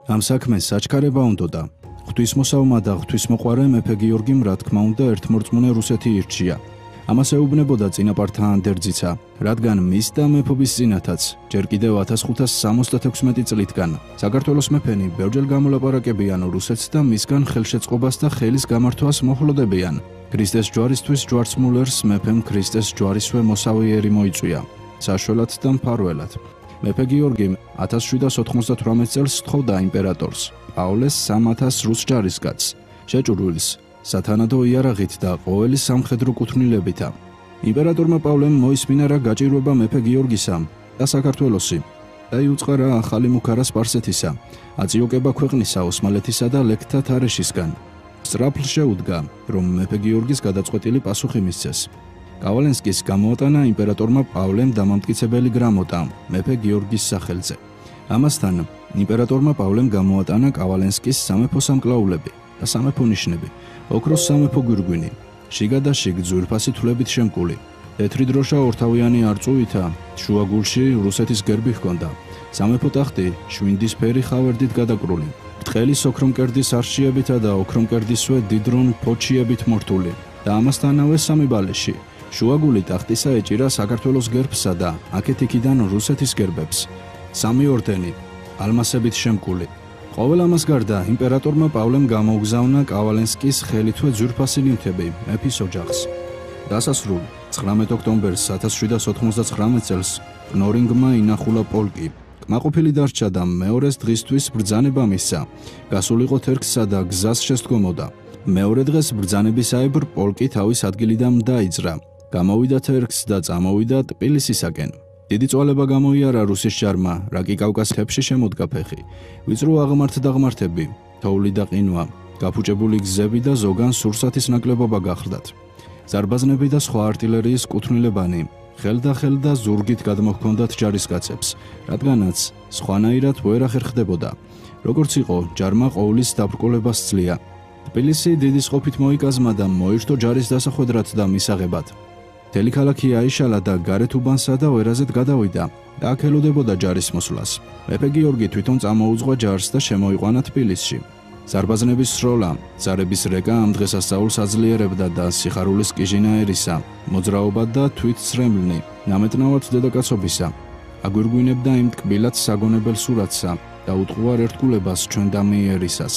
ამ საქმეს საჩქარება უნდოდა. ღვთისმოსავმა და ღვთისმოყვარე მეფე გიორგიმ რა თქმა უნდა ერთმორწმუნე რუსეთი ირჩია. ამას ეუბნებოდა წინაპართა ანდერძიცა, რადგან მის და მეფობის წინათაც, ჯერ კიდევ 1576 წლითგან, საქართველოს მეფენი ბევრჯერ გამოლაპარაკებიან რუსეთს და მისგან ხელშეწყობას და ხელის გამართვას მოჰლოდებიან. ქრისტეს ჯვარისთვის ჯვარცმულერს მეფემ ქრისტეს ჯვარისვე მოსავიერი მოიწვია, საშველად და მფარველად. მეფე გიორგიმ 1798 წელს სთხოვდა იმპერატორს, პავლეს 3000 რუს ჯარისკაცს, შეჭურულს, სათანადო იარაღით და ყოველი სამხედრო კუთვნილებითა. იმპერატორმა პავლემ მოისმინა რა გაჭირვება მეფე გიორგისამ და საქართველოსი და იუწყარა ახალი მუქარა სპარსეთისა, აწიოკება ქვეყნისა ოსმალეთისა და ლექთა თარეშისგან. სწრაფლ შეუდგა, რომ მეფე გიორგის გადაწყვეტილი პასუხი მისცეს. კავალენსკის გამოატანა იმპერატორმა პავლემ დამამტკიცებელი გრამოტა მეფე გიორგის სახელზე. ამასთან იმპერატორმა პავლემ გამოატანა კავალენსკის სამეფო სამკლაულები და სამეფო ნიშნები, ოქროს სამეფო გვირგვინი, შიგა და შიგ ძვირფასი თვლებით შემკული, თეთრი დროშა ორთავიანი არწუვითა, შუაგულში რუსეთის გერბი ჰქონდა, სამეფო ტახტი შვინდისფერი ხავერდით გადაკრული, ბრტყელი ოქრომკერდის არშიებითა და ოქრომკერდისვე დიდრონ ფოჩიებით მორთული და ამასთანავე სამი ბალეში, შუაგული ტახტისა ეჭირა საქართველოს გერბსა და აქეთ-იქიდან რუსეთის გერბებს. 3 ორდენი, ალმასებით შემკული. ყოველ ამას გარდა იმპერატორმა პავლემ გამოუგზავნა კავალენსკის ხელითვე ძვირფასი ნივთები მეფის ოჯახს. დასასრულ 19 ოქტომბერს 1799 წელს კნორინგმა ინახულა პოლკი. კმაყოფილი დარჩა და მეორეს დღისთვის ბრძანება მისცა. გასულიყო თერგსა და გზას შესდგომოდა. მეორე დღეს ბრძანებისაებრ პოლკი თავის ადგილიდან დაიძრა. გამოვიდა თერგს და წამოვიდა ტბილისისაკენ. დიდი წვალება გამოიარა რუსის ჯარმა, რაკი კავკასიის მთებში შემოდგა ფეხი. ვიწრო აღმართდაღმართები, თოვლი და ყინვა, გაფუჭებული გზები და ზოგან სურსათის ნაკლებობა გახლდათ. ზარბაზნები და სხვა артиლერიის კუთვნილებანი ხელდა ზურგით გადმოჰქონდათ ჯარისკაცებს, რადგანაც სხვანაირად ვერ ახერხდებოდა. როგორც იყო, ჯარმა ყოვლის დაბრკოლება სძლია. თბილისი დიდი სყოფით მოიკაზმა და მოირთო ჯარის დასახვედრად და მისაღებად. მთელი ქალაქი აიშალა და გარეთ უბანსა და ვერაზეთ გადავიდა და აქ ელოდებოდა ჯარის მოსვლას. მეფე გიორგი თვითონ წამოუძღვა ჯარს და შემოიყვანა თბილისში. ზარბაზნების სროლა, ზარების რეკა ამ დღესასწაულს აძლიერებდა და სიხარულის კიჟინა ერისა, მოძრაობა და თვითცრემლნი, ნამეტნავად დედაკაცობისა. აგვირგვინებდა იმ ტკბილად საგონებელ სურათსა და უტყუარ ერთგულებას ჩვენ დამიერისას.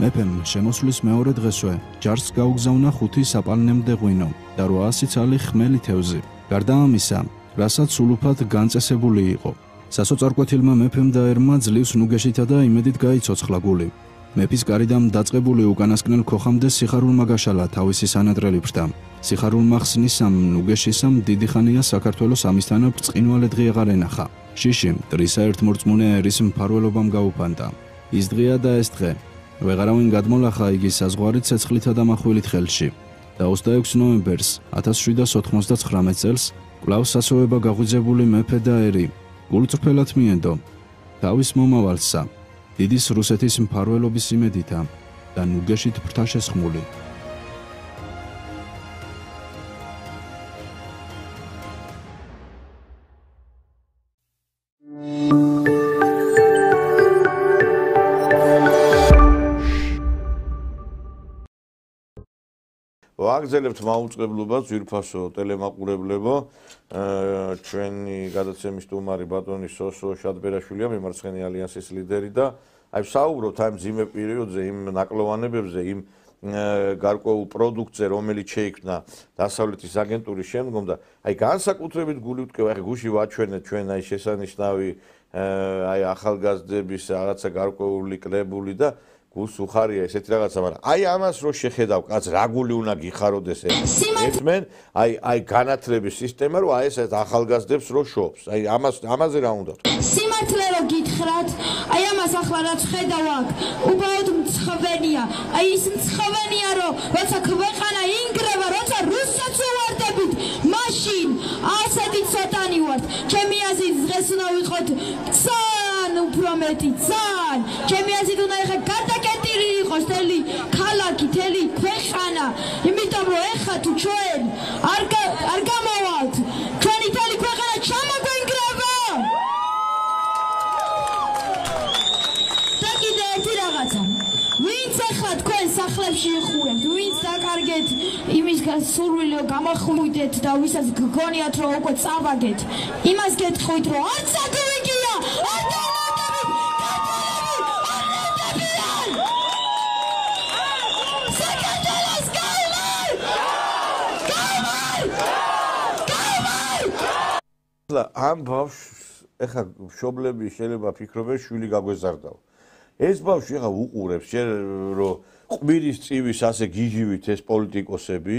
მეფემ შემოსვლის მეორე დღესვე ჯარს გაუგზავნა 5 საპალნემდე ღვინო და 800 ცალი ხმელი თევზი. გარდა ამისა, რასაც სულუფად განწესებული იყო. სასოწარკვეთილმა მეფემ და ერმა ძლივს ნუგეშითა და იმედით გაიცოცხლა გული. მეფის კარიდან დაწყებული უკანასკნელ ქოხამდე სიხარულმა გაშალა თავისი სანატრელი ბრდა. სიხარულმა ხსნისამ ნუგეშისამ დიდი ხანია საქართველოს ამისთანა ბრწყინვალე დღე აღარ ენახა. შიში მტრისა ერთმორწმუნე ერის მფარველობამ გაუფანტა. ის დღეა და ეს დღე. ვეღარავინ გადმოლახა იგი საზღვარით ცეცხლითა და מחვილით ხელში და 26 ნოემბერს 1799 წელს კვლავ სასოება გაღვიძებული მეფე და ერი გულწრფელად მიენდო თავის მომავალსა დიდის რუსეთის მფარველობის იმედითა და ნუგეშით ბრთა შესხმული.
ვაგზელებთ მაუწყებლობას ძვირფასო ტელემაყურებლებო ჩვენი გადაცემის სტუმარი ბატონი სოსო შადბერაშვილია მემარცხენე ალიანსის ლიდერი და აი ვსაუბრობთ ამ ძიმე პერიოდზე იმ ნაკლოვანებებზე იმ გარკვეულ პროდუქტზე რომელიც შეიქმნა დასავლეთის აგენტურის შემდგომ და აი განსაკუთრებით გული ვტკევ აი გუში ვაჩვენეთ ჩვენ აი შესანიშნავი აი ახალგაზრდების რაღაცა გარკვეული კრებული და გულს უხარია ესეთი რაღაცა, მაგრამ აი ამას რო შეხედავ კაც რა გული უნდა გიხაროდეს ერთმენ, აი განათლების სისტემა რო აი ესეთ ახალგაზრდებს რო შობს. აი ამაზე რა უნდა თქვა?
სიმართლე რო გითხრათ, აი ამას ახლა რაც ხედავ აქ, უბრალოდ მცხოვენია. აი ის მცხოვენია რომ როცა ქვეყანა ინგრევა, როცა რუსეთს უვარდებით, მაშინ ასეთი ცოტანი ვართ. ჩემი აზრით დღეს უნდა ვიყოთ ძალიან უფრო მეტი, ძალიან. ჩემი აზრით უნდა ეხა გადაკეტილი იყოს თელი ქალაქი, თელი ქვეყანა, იმიტომ რომ ეხა თუ ჩვენ არ გამოვალთ, ჩვენი თელი ქვეყანა ჩამოგვენგრევა. და კიდე ერთი რაღაცა, ვინც ეხლა თქვენ სახლებში იხურებთ, ვინც დაკარგეთ იმის სურვილი გამახვიდეთ და ვისაც გგონიათ რომ უკვე წავაგეთ, იმას გეტყვით რომ არც აგვიგია, არ
ამ ბავშვს ეხა მშობლები შეიძლება ფიქრობენ შვილი გაგვეზარდაო. ეს ბავშვი ეხა უყურებს შენ რომ ყვირის წივის ასე გიჟივით ეს პოლიტიკოსები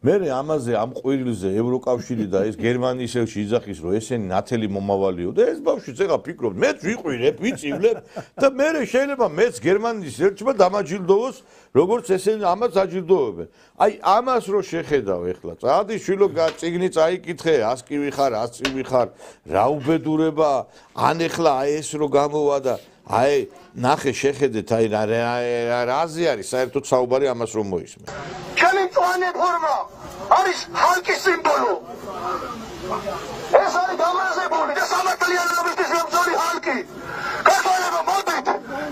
მერე ამაზე ამ ყვირილზე ევროკავშირი და ეს გერმანიის ელჩი იძახის რომ ესენი ნათელი მომავალიო და ეს ბავშვიც ეხა ფიქრობ მეც ვიყვირებ ვიწივლებ და მერე შეიძლება მეც გერმანიის ელჩმა დამაჯილდოვოს როგორც ესენი ამას აჯილდოვებენ. აი ამას რო შეხედავ ეხლა წადი შვილო წიგნი წაიკითხე 100 კი ვიხარ 100 ვიხარ რა უბედურება ან ეხლა აი ეს რო გამოვა და აი ნახე შეხედეთ აი რაზე არის საერთოდ საუბარი ამას რომ მოისმე.
ჩემი მწვანე ფორმა არის ჰალკის სიმბოლო. ეს არის დამაზებული და სამართლიანობისთვის მომწონი ჰალკი. ქართველებო მოდით,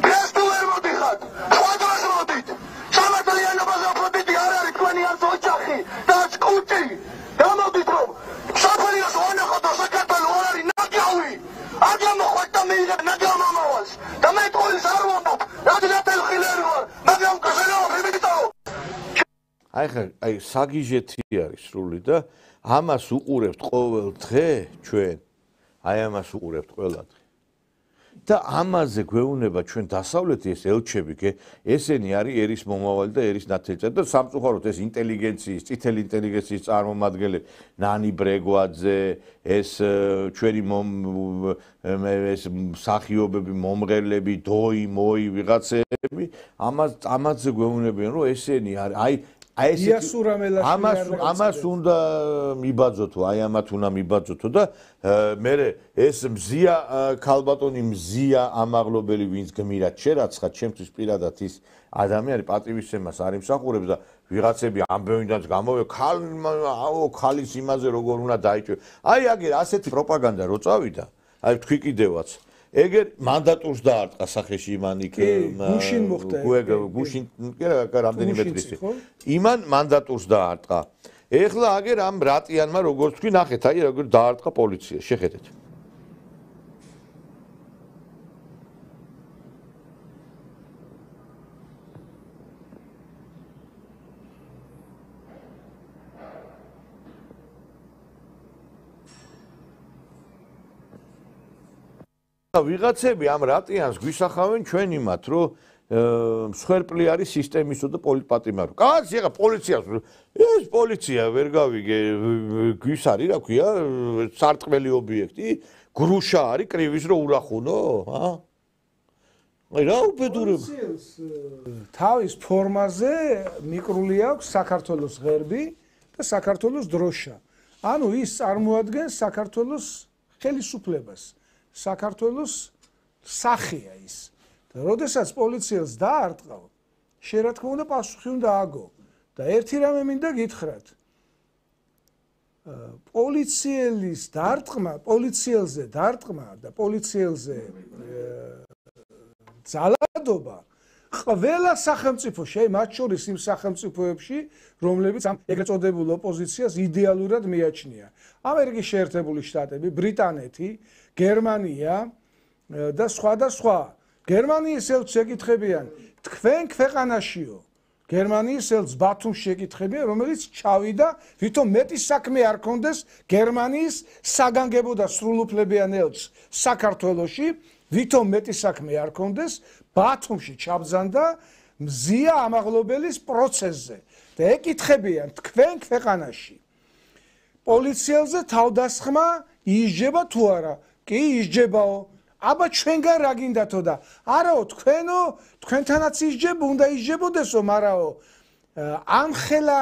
დღეს თუ ვერ მოდიხართ, სხვა დროს მოდით. სამართლიანობაზე უფრო დიდი არ არის თქვენი არც ოჯახი და არც კუჭი და ნაგავ მომავალს და მე ტყუილს არ ვამბობ რაც ნათელხილერი ვარ მაგრამ კაშენაო ფებიტაო
აი საგიჟეთი არის სრული და ამას უყურებთ ყოველ დღე ჩვენ აი ამას უყურებთ ყველა დღე და ამაზე გვეუბნება ჩვენ დასავლეთი ეს ელჩები ესენი არის ერის მომავალი და ერის ნათელწერი და სამწუხაროდ ეს ინტელიგენციის წითელი ინტელიგენციის წარმომადგენლები ნანი ბრეგვაძე ეს ჩვენი ეს მსახიობები მომღერლები დოი მოი ვიღაცები ამაზე გვეუბნებიან რომ ესენი არის ამას უნდა მიბაძოთო, აი ამათ უნდა მიბაძოთო და მე ეს მზია ქალბატონი მზია ამაღლობელი ვინც გმირად შერაცხა ჩემთვის პირადად ის ადამიანი პატივისცემას არ იმსახურებს და ვიღაცები ამბევინდანს გამოვე ქალის იმაზე როგორ უნდა დაიჭიროს. აი აგერ ასეთი პროპაგანდა რო წავიდა, აი თქვი კიდევაც ეგერ მანდატურს დაარტყა სახეში იმან იქ
გუშინ მოხდა
გუშინ რამდენიმე დღის იმან მანდატურს დაარტყა ეხლა აგერ ამ რატიანმა როგორც თქვი ნახეთ აი როგორ დაარტყა პოლიცია შეხედეთ ვიღაცები ამ რატიანს გვისახავენ ჩვენ იმათ რომ მსხვერპლი არის სისტემისო და პოლიტპატიმარო. კაცი ახლა პოლიციას ეს პოლიცია ვერ გავიგე გვის არის რა ქვია სარტყმელი ობიექტი გრუშა არის კრივის რო ურახუნო ა? აი რა უბედურება
პოლიციას თავის ფორმაზე მიკრული აქვს საქართველოს ღერბი და საქართველოს დროშა. ანუ ის წარმოადგენს საქართველოს ხელისუფლებას. საქართველოს სახეა ის. და როდესაც პოლიციელს დაარტყავ, შენ რა თქმა უნდა პასუხი უნდა აგო. და ერთი რამე მინდა გითხრათ. პოლიციელის დარტყმა, პოლიციელზე დარტყმა და პოლიციელზე ძალადობა ყველა სახელმწიფოში, მათ შორის იმ სახელმწიფოებში, რომლებიც ამ ეგრეთ წოდებულ ოპოზიციას იდეალურად მიაჩნია. ამერიკის შეერთებული შტატები, ბრიტანეთი, გერმანია და სხვა. გერმანიის ელჩს ეკითხებიან, თქვენ ქვეყანაშიო. გერმანიის ელჩს ბათუმში ეკითხებიან, რომელიც ჩავიდა, ვითომ მეტი საქმე არ კონდეს გერმანიის საგანგებო და სრულუფლებიან ელჩს საქართველოში, ვითომ მეტი საქმე არ კონდეს ბათუმში ჩაბრძანდა მზია ამაღლობელის პროცესზე. და ეკითხებიან, თქვენ ქვეყანაში პოლიციელზე თავდასხმა იჯება თუ არა? კი ისჯებაო. აბა ჩვენგან რა გინდათო და არაო თქვენთანაც ისჯება, უნდა ისჯებოდესო, მარაო ამხელა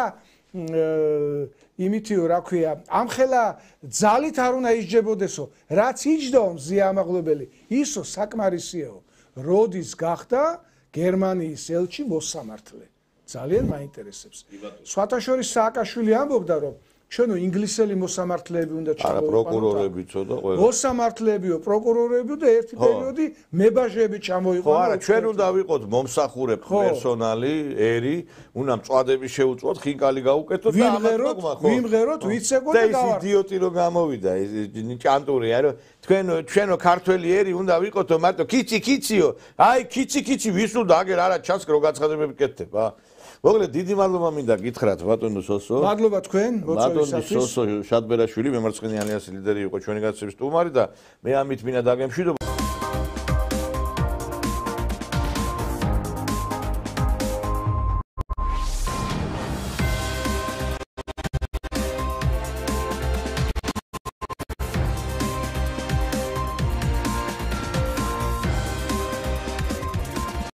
იმითიო რა ქვია, ამხელა ძალით არ უნდა ისჯებოდესო, რაც იჯდაო მზია ამაღლობელი, ისო საკმარისიაო. როდის გახდა გერმანიის ელჩი მოსამართლე? ძალიან მაინტერესებს. სხვათა შორის სააკაშვილი ამბობდა, რომ ჩვენო ინგლისელი მოსამართლეები უნდა
ჩამოვიყვანოთ. არა, პროკურორებიცო და ყველა.
მოსამართლეებიო, პროკურორებიო და ერთი პერიოდი მებაჟეები ჩამოვიყვანოთ.
ხო, არა, ჩვენ უნდა ვიყოთ მომსახურებ პერსონალი, ერი, უნდა მწვადები შეუწვოთ, ხინკალი გაუკეთოთ და
ვიმღეროთ, ვიცეკოთ
და ის იდიოტი რო გამოვიდა, ეს ჭანტური, არა, ჩვენო ქართველი ერი უნდა ვიყოთო მარტო კიციო, აი კიცი ვის უნდა აგერ არა ჩანს რო გაცხადებები კეთდება, ა? მოგლედ დიდი მადლობა მინდა გითხრათ ბატონო სოსო.
მადლობა თქვენ,
ბატონო სოსო შადბერაშვილი, მემარცხენე ალიანსის ლიდერი იყო ჩვენი გაცემის სტუმარი და მე ამით მინდა დაგემშვიდობა.